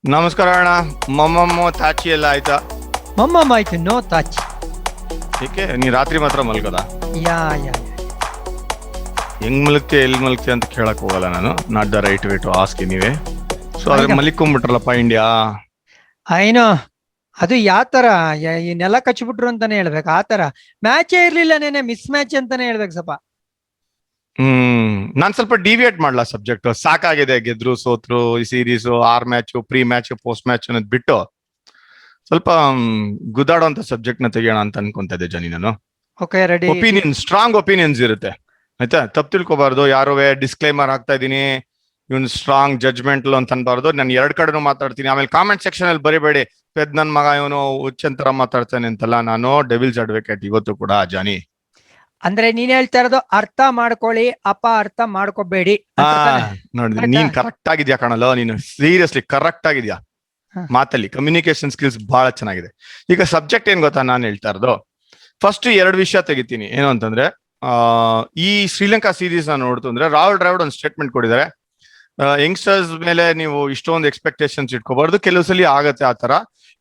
ನಮಸ್ಕಾರ ಅಣ್ಣ. ಮಮ್ಮಮ್ಮ ತಾಚಿ ಎಲ್ಲ ಆಯ್ತಾ? ಮಮ್ಮಮ್ಮ ಆಯ್ತು, ನೋ ಟಚ್. ಏಕೆ ನೀ ರಾತ್ರಿ ಮಾತ್ರ ಮಲ್ಗದ? ಯಾ ಯಾ ಹೆಂಗ್ ಮಲಗ್ತೀಯ ಎಲ್ಲಿ ಮಲಗ್ತೀಯ ಅಂತ ಕೇಳಕ್ ಹೋಗಲ್ಲ ನಾನು. Not the right way to ask ನೀವೇ. ಸೊ ಅದ್ರ ಮಲಿಕೊಂಡ್ಬಿಟ್ರಲ್ಲಪ್ಪ ಇಂಡಿಯಾ. ಏನೋ ಅದು ಯಾವ ತರ ಈ ನೆಲ ಕಚ್ಬಿಟ್ರು ಅಂತಾನೆ ಹೇಳ್ಬೇಕು. ಆ ತರ ಮ್ಯಾಚೇ ಇರ್ಲಿಲ್ಲ, ನೆನೆ ಮಿಸ್ ಮ್ಯಾಚ್ ಅಂತಾನೆ ಹೇಳ್ಬೇಕು ಸ್ವಲ್ಪ. ನಾನ್ ಸ್ವಲ್ಪ ಡಿವಿಯೇಟ್ ಮಾಡ್ಲಾ ಸಬ್ಜೆಕ್ಟ್. ಸಾಕಾಗಿದೆ ಗೆದ್ರು ಸೋತ್ರು ಈ series, 6 match, pre match, post match ಅನ್ನೋದ್ ಬಿಟ್ಟು ಸ್ವಲ್ಪ ಗುದ್ದಾಡೋಂತ ಸಬ್ಜೆಕ್ಟ್ ನ ತೆಗಿಯೋಣ ಅಂತ ಅನ್ಕೊಂತ ಇದ್ದೆ ಜನಿ. ನಾನು ಓಕೆ, ರೆಡಿ. ಸ್ಟ್ರಾಂಗ್ ಒಪಿನಿಯನ್ಸ್ ಇರುತ್ತೆ ಆಯ್ತಾ, ತಪ್ಪು ತಿಳ್ಕೊಬಾರ್ದು. ಯಾರುವೆ ಡಿಸ್ಕ್ಲೈಮರ್ ಹಾಕ್ತಾ ಇದೀನಿ, ಇವನ್ ಸ್ಟ್ರಾಂಗ್ ಜಡ್ಜ್ಮೆಂಟ್ ಅಂತ ಅನ್ಬಾರ್ದು. ನಾನು ಎರಡ್ ಕಡೆನೂ ಮಾತಾಡ್ತೀನಿ. ಆಮೇಲೆ ಕಾಮೆಂಟ್ ಸೆಕ್ಷನ್ ಅಲ್ಲಿ ಬರಿಬೇಡಿ ಪೆದ್ ನನ್ ಮಗ ಇವನು ಹುಚ್ಚಂತರ ಮಾತಾಡ್ತಾನೆ ಅಂತೆಲ್ಲ. ನಾನು ಡೆವಿಲ್ಸ್ ಅಡ್ವೊಕೇಟ್ ಇವತ್ತು ಕೂಡ ಜಾನಿ. ಅಂದ್ರೆ ನೀನ್ ಹೇಳ್ತಾ ಇರೋದು ಅರ್ಥ ಮಾಡ್ಕೊಳ್ಳಿ, ಅರ್ಥ ಮಾಡ್ಕೋಬೇಡಿ. ನೋಡಿ, ನೀನ್ ಕರೆಕ್ಟ್ ಆಗಿದ್ಯಾ ಕಣಲ್ಲ. ನೀನು ಸೀರಿಯಸ್ಲಿ ಕರೆಕ್ಟ್ ಆಗಿದ್ಯಾ ಮಾತಲ್ಲಿ. ಕಮ್ಯುನಿಕೇಶನ್ ಸ್ಕಿಲ್ಸ್ ಬಹಳ ಚೆನ್ನಾಗಿದೆ. ಈಗ ಸಬ್ಜೆಕ್ಟ್ ಏನ್ ಗೊತ್ತಾ ನಾನು ಹೇಳ್ತಾ ಇರೋದು? ಫಸ್ಟ್ 2 ವಿಷಯ ತೆಗಿತೀನಿ. ಏನು ಅಂತಂದ್ರೆ, ಈ ಶ್ರೀಲಂಕಾ ಸೀರೀಸ್ ನ ನೋಡ್ತು ಅಂದ್ರೆ ರಾಹುಲ್ ದ್ರಾವಿಡ್ ಒಂದು ಸ್ಟೇಟ್ಮೆಂಟ್ ಕೊಟ್ಟಿದ್ದಾರೆ. ಯಂಗ್ಸ್ಟರ್ಸ್ ಮೇಲೆ ನೀವು ಇಷ್ಟೊಂದು ಎಕ್ಸ್ಪೆಕ್ಟೇಷನ್ಸ್ ಇಟ್ಕೋಬಾರ್ದು, ಕೆಲವು ಸಲ ಆಗತ್ತೆ ಆ ತರ.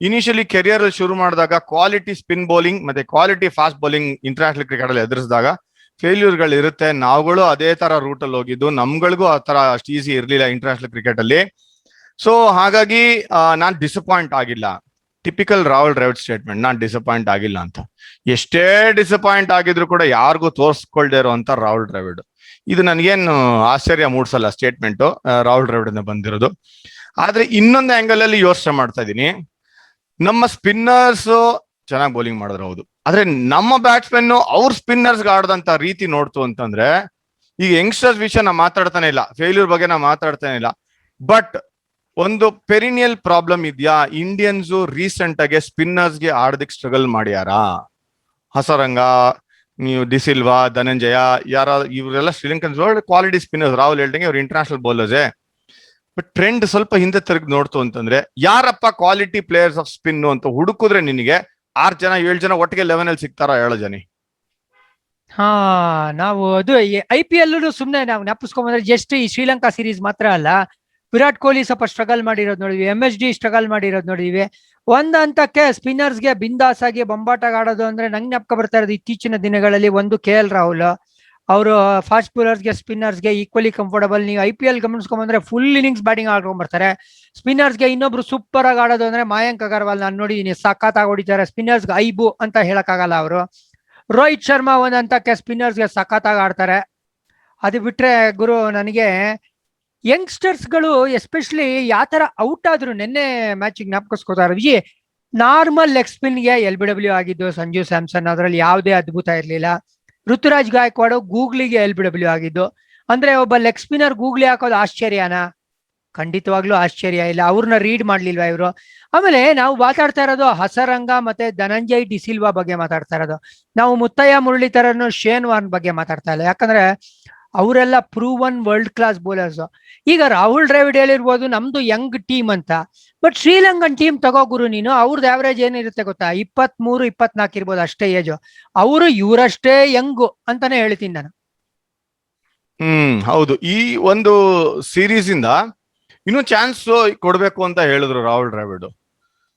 ಇನಿಷಿಯಲಿ ಕೆರಿಯರ್ ಶುರು ಮಾಡಿದಾಗ ಕ್ವಾಲಿಟಿ ಸ್ಪಿನ್ ಬೌಲಿಂಗ್ ಮತ್ತೆ quality fast bowling international cricket ಅಲ್ಲಿ ಎದುರಿಸಿದಾಗ ಫೇಲ್ಯೂರ್ಗಳು ಇರುತ್ತೆ. ನಾವುಗಳು ಅದೇ ತರ ರೂಟ್ ಅಲ್ಲಿ ಹೋಗಿದ್ದು, ನಮ್ಗಳಿಗೂ ಆ ತರ ಅಷ್ಟು ಈಸಿ ಇರ್ಲಿಲ್ಲ ಇಂಟರ್ನ್ಯಾಷನಲ್ ಕ್ರಿಕೆಟ್ ಅಲ್ಲಿ. ಸೊ ಹಾಗಾಗಿ ನಾನ್ ಡಿಸಪಾಯಿಂಟ್ ಆಗಿಲ್ಲ. ಟಿಪಿಕಲ್ ರಾಹುಲ್ ದ್ರಾವಿಡ್ ಸ್ಟೇಟ್ಮೆಂಟ್, ನಾನ್ ಡಿಸಪಾಯಿಂಟ್ ಆಗಿಲ್ಲ ಅಂತ. ಎಷ್ಟೇ ಡಿಸಪಾಯಿಂಟ್ ಆಗಿದ್ರು ಕೂಡ ಯಾರಿಗೂ ತೋರ್ಸ್ಕೊಳ್ದೇ ಇರೋ ಅಂತ ರಾಹುಲ್ ದ್ರಾವಿಡ್. ಇದು ನನ್ಗೇನು ಆಶ್ಚರ್ಯ ಮೂಡ್ಸಲ್ಲ ಸ್ಟೇಟ್ಮೆಂಟ್ ರಾಹುಲ್ ದ್ರಾವಿಡ್ ಇಂದ ಬಂದಿರೋದು. ಆದ್ರೆ ಇನ್ನೊಂದು ಆಂಗಲ್ ಅಲ್ಲಿ ಯೋಚನೆ ಮಾಡ್ತಾ ಇದೀನಿ. ನಮ್ಮ ಸ್ಪಿನ್ನರ್ಸ್ ಚೆನ್ನಾಗಿ ಬೌಲಿಂಗ್ ಮಾಡಿದ್ರು ಹೌದು, ಆದ್ರೆ ನಮ್ಮ ಬ್ಯಾಟ್ಸ್ಮನ್ ಅವ್ರ ಸ್ಪಿನ್ನರ್ಸ್ ಆಡದಂತ ರೀತಿ ನೋಡ್ತು ಅಂತಂದ್ರೆ, ಈಗ ಯಂಗ್ಸ್ಟರ್ಸ್ ವಿಷಯ ನಾ ಮಾತಾಡ್ತಾನೆ ಇಲ್ಲ, ಫೇಲ್ಯೂರ್ ಬಗ್ಗೆ ನಾ ಮಾತಾಡ್ತಾನೆ ಇಲ್ಲ. ಬಟ್ ಒಂದು ಪೆರಿನಿಯಲ್ ಪ್ರಾಬ್ಲಮ್ ಇದೆಯಾ, ಇಂಡಿಯನ್ಸ್ ರೀಸೆಂಟ್ ಆಗಿ ಸ್ಪಿನ್ನರ್ಸ್ಗೆ ಆಡೋದಕ್ಕೆ ಸ್ಟ್ರಗಲ್ ಮಾಡ್ಯಾರಾ? ಹಸರಂಗ, ನೀವು ಡಿಸಿಲ್ವಾ, ಧನಂಜಯ, ಯಾರ ಇವರೆಲ್ಲ ಶ್ರೀಲಂಕನ್ಸ್ ಕ್ವಾಲಿಟಿ ಸ್ಪಿನ್ನರ್ಸ್. ರಾಹುಲ್ ಹೇಳ್ದಂಗೆ ಅವ್ರು ಇಂಟರ್ನ್ಯಾಷನಲ್ ಬೌಲರ್ಸೇ. ಬಟ್ ಟ್ರೆಂಡ್ ಸ್ವಲ್ಪ ಹಿಂದೆ ತಿರುಗಿ ನೋಡ್ತು ಅಂತಂದ್ರೆ, ಯಾರಪ್ಪ ಕ್ವಾಲಿಟಿ ಪ್ಲೇಯರ್ಸ್ ಆಫ್ ಸ್ಪಿನ್ ಅಂತ ಹುಡುಕಿದ್ರೆ ನಿನಗೆ 6 ಜನ 7 ಜನ ಒಟ್ಟಿಗೆ 11 ಅಲ್ಲಿ ಸಿಗ್ತಾರ? 7 ಜನ. ಹಾ, ನಾವು ಅದು IPL ಸುಮ್ನೆ ನಾವು ಜ್ಞಾಪಿಸ್ಕೊಂಡ್ಬಂದ್ರೆ ಜಸ್ಟ್ ಈ ಶ್ರೀಲಂಕಾ ಸೀರೀಸ್ ಮಾತ್ರ ಅಲ್ಲ, ವಿರಾಟ್ ಕೊಹ್ಲಿ ಸ್ವಲ್ಪ ಸ್ಟ್ರಗಲ್ ಮಾಡಿರೋದು ನೋಡಿದ್ವಿ, MSD ಸ್ಟ್ರಗಲ್ ಮಾಡಿರೋದು ನೋಡಿದ್ವಿ. ಒಂದ್ ಹಂತಕ್ಕೆ ಸ್ಪಿನ್ನರ್ಸ್ಗೆ ಬಿಂದಾಸ್ ಆಗಿ ಬೊಂಬಾಟಾಗಿ ಆಡೋದು ಅಂದ್ರೆ ನಂಗೆ ಜ್ಞಾಪಕ ಬರ್ತಾ ಇರೋದು ಇತ್ತೀಚಿನ ದಿನಗಳಲ್ಲಿ ಒಂದು KL ರಾಹುಲ್. ಅವರು ಫಾಸ್ಟ್ ಬೌಲರ್ಸ್ಗೆ ಸ್ಪಿನ್ನರ್ಸ್ಗೆ ಈಕ್ವಲಿ ಕಂಫರ್ಟಬಲ್. ನೀವು IPL ಗಮನಿಸ್ಕೊಂಡ್ಬಂದ್ರೆ ಫುಲ್ ಇನ್ನಿಂಗ್ಸ್ ಬ್ಯಾಟಿಂಗ್ ಆಡ್ಕೊಂಡ್ ಬರ್ತಾರೆ. ಸ್ಪಿನ್ನರ್ಸ್ಗೆ ಇನ್ನೊಬ್ರು ಸೂಪರ್ ಆಗಿ ಆಡೋದು ಅಂದ್ರೆ ಮಯಾಂಕ್ ಅಗರ್ವಾಲ್ ನಾನು ನೋಡಿದೀನಿ, ಸಖತ್ತಾಗಿ ಹೊಡಿತಾರೆ. ಸ್ಪಿನ್ನರ್ಸ್ಗೆ ಐಬು ಅಂತ ಹೇಳಕ್ಕಾಗಲ್ಲ ಅವರು. ರೋಹಿತ್ ಶರ್ಮಾ ಒಂದ್ ಹಂತಕ್ಕೆ ಸ್ಪಿನ್ನರ್ಸ್ಗೆ ಸಖತ್ತಾಗಿ ಆಡ್ತಾರೆ. ಅದು ಬಿಟ್ರೆ ಗುರು, ನನಗೆ ಯಂಗ್ಸ್ಟರ್ಸ್ಗಳು ಎಸ್ಪೆಷಲಿ ಯಾವ ತರ ಔಟ್ ಆದ್ರು ನಿನ್ನೆ ಮ್ಯಾಚ್ ಜ್ಞಾಪಕಿಸ್ಕೋತಾರೆ ವಿಜಯ್. ನಾರ್ಮಲ್ ಲೆಗ್ ಸ್ಪಿನ್ಗೆ LBW ಆಗಿದ್ದು ಸಂಜು ಸ್ಯಾಮ್ಸನ್, ಅದರಲ್ಲಿ ಯಾವುದೇ ಅದ್ಭುತ ಇರಲಿಲ್ಲ. ಋತುರಾಜ್ ಗಾಯಕ್ವಾಡ್ ಗೂಗ್ಲಿಗೆ LBW ಆಗಿದ್ದು. ಅಂದ್ರೆ ಒಬ್ಬ ಲೆಗ್ ಸ್ಪಿನ್ನರ್ ಗೂಗ್ಲಿ ಹಾಕೋದು ಆಶ್ಚರ್ಯನಾ? ಖಂಡಿತವಾಗ್ಲೂ ಆಶ್ಚರ್ಯ ಇಲ್ಲ. ಅವ್ರನ್ನ ರೀಡ್ ಮಾಡ್ಲಿಲ್ವಾ ಇವರು? ಆಮೇಲೆ ನಾವು ಮಾತಾಡ್ತಾ ಇರೋದು ಹಸರಂಗ ಮತ್ತೆ ಧನಂಜಯ್ ಡಿಸಿಲ್ವಾ ಬಗ್ಗೆ ಮಾತಾಡ್ತಾ ಇರೋದು. ನಾವು ಮುತ್ತಯ್ಯ ಮುರಳೀಧರನ್, ಶೇನ್ ವಾರ್ನ್ ಬಗ್ಗೆ ಮಾತಾಡ್ತಾ ಇಲ್ಲ. ಯಾಕಂದ್ರೆ ಅವರೆಲ್ಲ ಪ್ರೂವನ್ ವರ್ಲ್ಡ್ ಕ್ಲಾಸ್ ಬೌಲರ್ಸ್. ಈಗ ರಾಹುಲ್ ದ್ರಾವಿಡ್ ಹೇಳಿರ್ಬೋದು ನಮ್ದು ಯಂಗ್ ಟೀಮ್ ಅಂತ, ಬಟ್ ಶ್ರೀಲಂಕನ್ ಟೀಮ್ ತಗೋ ಗುರು ನೀನು. ಅವ್ರದ್ದು ಆವರೇಜ್ ಏನಿರುತ್ತೆ ಗೊತ್ತಾ? 23, 24 ಇರ್ಬೋದು ಅಷ್ಟೇ ಏಜು. ಅವರು ಇವರಷ್ಟೇ ಯಂಗು ಅಂತಾನೆ ಹೇಳ್ತೀನಿ ನಾನು. ಹೌದು. ಈ ಒಂದು ಸೀರೀಸ್ ಇಂದ ಇನ್ನೂ ಚಾನ್ಸ್ ಕೊಡ್ಬೇಕು ಅಂತ ಹೇಳಿದ್ರು ರಾಹುಲ್ ದ್ರಾವಿಡ್.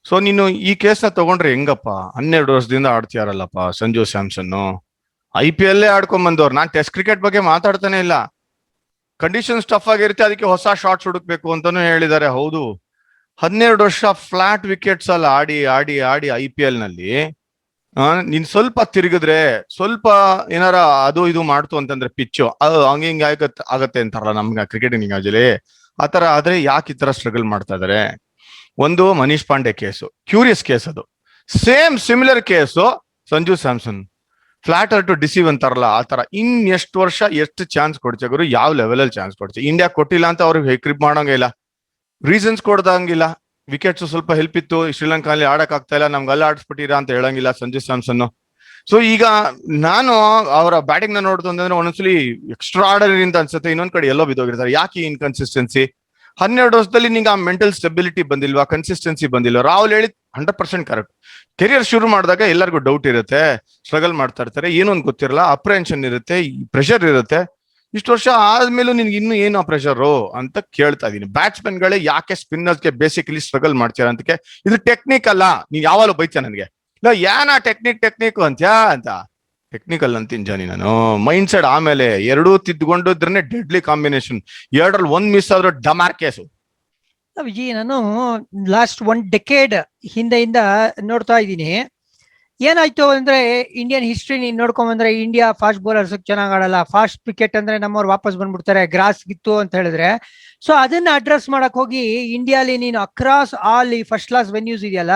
ಸೊ ನೀನು ಈ ಕೇಸ್ ನ ತಗೊಂಡ್ರೆ ಹೆಂಗಪ್ಪ? 12 ವರ್ಷದಿಂದ ಆಡ್ತೀಯಾರಲ್ಲಪ್ಪ ಸಂಜು ಸ್ಯಾಮ್ಸನ್. IPL ಆಡ್ಕೊಂಡ್ ಬಂದವ್ರು. ನಾನ್ ಟೆಸ್ಟ್ ಕ್ರಿಕೆಟ್ ಬಗ್ಗೆ ಮಾತಾಡ್ತಾನೆ ಇಲ್ಲ. ಕಂಡೀಷನ್ಸ್ ಟಫ್ ಆಗಿರುತ್ತೆ, ಅದಕ್ಕೆ ಹೊಸ ಶಾಟ್ಸ್ ಹುಡುಕ್ಬೇಕು ಅಂತಾನು ಹೇಳಿದ್ದಾರೆ. ಹೌದು, 12 ವರ್ಷ ಫ್ಲಾಟ್ ವಿಕೆಟ್ಸ್ ಅಲ್ಲಿ ಆಡಿ ಆಡಿ ಆಡಿ IPL ನಲ್ಲಿ ನೀನ್ ಸ್ವಲ್ಪ ತಿರುಗಿದ್ರೆ, ಸ್ವಲ್ಪ ಏನಾರ ಅದು ಇದು ಮಾಡ್ತು ಅಂತಂದ್ರೆ ಪಿಚ್ಚು ಹಂಗ ಆಗತ್ತೆ ಅಂತಾರಲ್ಲ ನಮ್ಗೆ ಕ್ರಿಕೆಟಿಂಗ್ ಆಜಲಿ. ಆತರ ಆದ್ರೆ ಯಾಕೆ ಈ ತರ ಸ್ಟ್ರಗಲ್ ಮಾಡ್ತಾ ಇದಾರೆ? ಒಂದು Manish Pandey case, curious case ಅದು. Same similar case Sanju Samson. Flatter to deceive ಅಂತಾರಲ್ಲ ಆ ತರ. ಎಷ್ಟು ವರ್ಷ ಎಷ್ಟು ಚಾನ್ಸ್ ಕೊಡ್ತೀಯ ಗುರು? ಯಾವ ಲೆವೆಲ್ ಅಲ್ಲಿ ಚಾನ್ಸ್ ಕೊಡ್ತೀವಿ? ಇಂಡಿಯಾ ಕೊಟ್ಟಿಲ್ಲ ಅಂತ ಅವ್ರಿಗೆ ಕ್ರಿಪ್ ಮಾಡಂಗಿಲ್ಲ, ರೀಸನ್ಸ್ ಕೊಡ್ದಂಗಿಲ್ಲ. ವಿಕೆಟ್ಸ್ ಸ್ವಲ್ಪ ಹೆಲ್ಪ್ ಇತ್ತು, ಶ್ರೀಲಂಕಾದಲ್ಲಿ ಆಡಕ್ ಆಗ್ತಾ ಇಲ್ಲ, ನಮ್ಗೆ ಅಲ್ಲಿ ಆಡಿಸ್ಬಿಟ್ಟಿರಾ ಅಂತ ಹೇಳಂಗಿಲ್ಲ ಸಂಜು ಸ್ಯಾಮ್ಸನ್. ಸೊ ಈಗ ನಾನು ಅವರ ಬ್ಯಾಟಿಂಗ್ ನ ನೋಡ್ತು ಅಂತಂದ್ರೆ ಒಂದೊಂದ್ಸಲಿ ಎಕ್ಸ್ಟ್ರಾ ಆರ್ಡರ್ ಅಂತ ಅನ್ಸುತ್ತೆ, ಇನ್ನೊಂದ್ ಕಡೆ ಎಲ್ಲೋ ಬಿದ್ದೋಗಿರ್ತಾರೆ. ಯಾಕೆ ಇನ್ಕನ್ಸಿಸ್ಟೆನ್ಸಿ? 12 ವರ್ಷದಲ್ಲಿ ನಿಂಗೆ ಆ ಮೆಂಟಲ್ ಸ್ಟೆಬಿಲಿಟಿ ಬಂದಿಲ್ವಾ, ಕನ್ಸಿಸ್ಟೆನ್ಸಿ ಬಂದಿಲ್ವಾ? ರಾಹುಲ್ ಹೇಳಿದ್ 100% ಕರೆಕ್ಟ್. ಕೆರಿಯರ್ ಶುರು ಮಾಡಿದಾಗ ಎಲ್ಲರಿಗೂ ಡೌಟ್ ಇರುತ್ತೆ, ಸ್ಟ್ರಗಲ್ ಮಾಡ್ತಾ ಇರ್ತಾರೆ, ಏನೊಂದು ಗೊತ್ತಿರಲ್ಲ, ಅಪ್ರೆನ್ಷನ್ ಇರುತ್ತೆ, ಪ್ರೆಷರ್ ಇರುತ್ತೆ. ಇಷ್ಟು ವರ್ಷ ಆದ್ಮೇಲೂ ನಿನ್ಗೆ ಇನ್ನು ಏನು ಪ್ರೆಷರು ಅಂತ ಕೇಳ್ತಾ ಇದೀನಿ. ಬ್ಯಾಟ್ಸ್ಮನ್ ಗಳೇ ಯಾಕೆ ಸ್ಪಿನ್ನರ್ಸ್ಗೆ ಬೇಸಿಕಲಿ ಸ್ಟ್ರಗಲ್ ಮಾಡ್ತೀರಾ ಅಂತಕ್ಕೆ, ಇದು ಟೆಕ್ನಿಕ್ ಅಲ್ಲ. ನೀನ್ ಯಾವಾಗಲೂ ಬೈತೀಯ ನನ್ಗೆ, ಇಲ್ಲ ಏನ ಟೆಕ್ನಿಕ್ ಅಂತ್ಯಾ ಅಂತ. ಟೆಕ್ನಿಕಲ್ ಅಂತೀನಿ ಜಾನಿ ನಾನು, ಮೈಂಡ್ ಸೆಟ್. ಆಮೇಲೆ ಎರಡೂ ತಿದ್ದುಕೊಂಡಿದ್ರೇನೆ ಡೆಡ್ಲಿ ಕಾಂಬಿನೇಷನ್. ಎರಡರಲ್ಲಿ ಒಂದ್ ಮಿಸ್ ಆದ್ರೂ ಡಮಾರ್ ಕೇಸು. ವಿಜಿ, ನಾನು ಲಾಸ್ಟ್ 1 ಡೆಕೇಡ್ ಹಿಂದೆಯಿಂದ ನೋಡ್ತಾ ಇದ್ದೀನಿ. ಏನಾಯ್ತು ಅಂದ್ರೆ ಇಂಡಿಯನ್ ಹಿಸ್ಟ್ರಿ ನೀನ್ ನೋಡ್ಕೊಂಡ್ ಬಂದ್ರೆ, ಇಂಡಿಯಾ ಫಾಸ್ಟ್ ಬೌಲರ್ಸ್ ಚೆನ್ನಾಗ್ ಆಡಲ್ಲ, ಫಾಸ್ಟ್ ವಿಕೆಟ್ ಅಂದ್ರೆ ನಮ್ಮವ್ರು ವಾಪಸ್ ಬಂದ್ಬಿಡ್ತಾರೆ, ಗ್ರಾಸ್ ಗಿತ್ತು ಅಂತ ಹೇಳಿದ್ರೆ. ಸೊ ಅದನ್ನ ಅಡ್ರೆಸ್ ಮಾಡಕ್ ಹೋಗಿ ಇಂಡಿಯಾಲಿ ನೀನು ಅಕ್ರಾಸ್ ಆಲ್ ಈ ಫಸ್ಟ್ ಕ್ಲಾಸ್ ವೆನ್ಯೂಸ್ ಇದೆಯಲ್ಲ,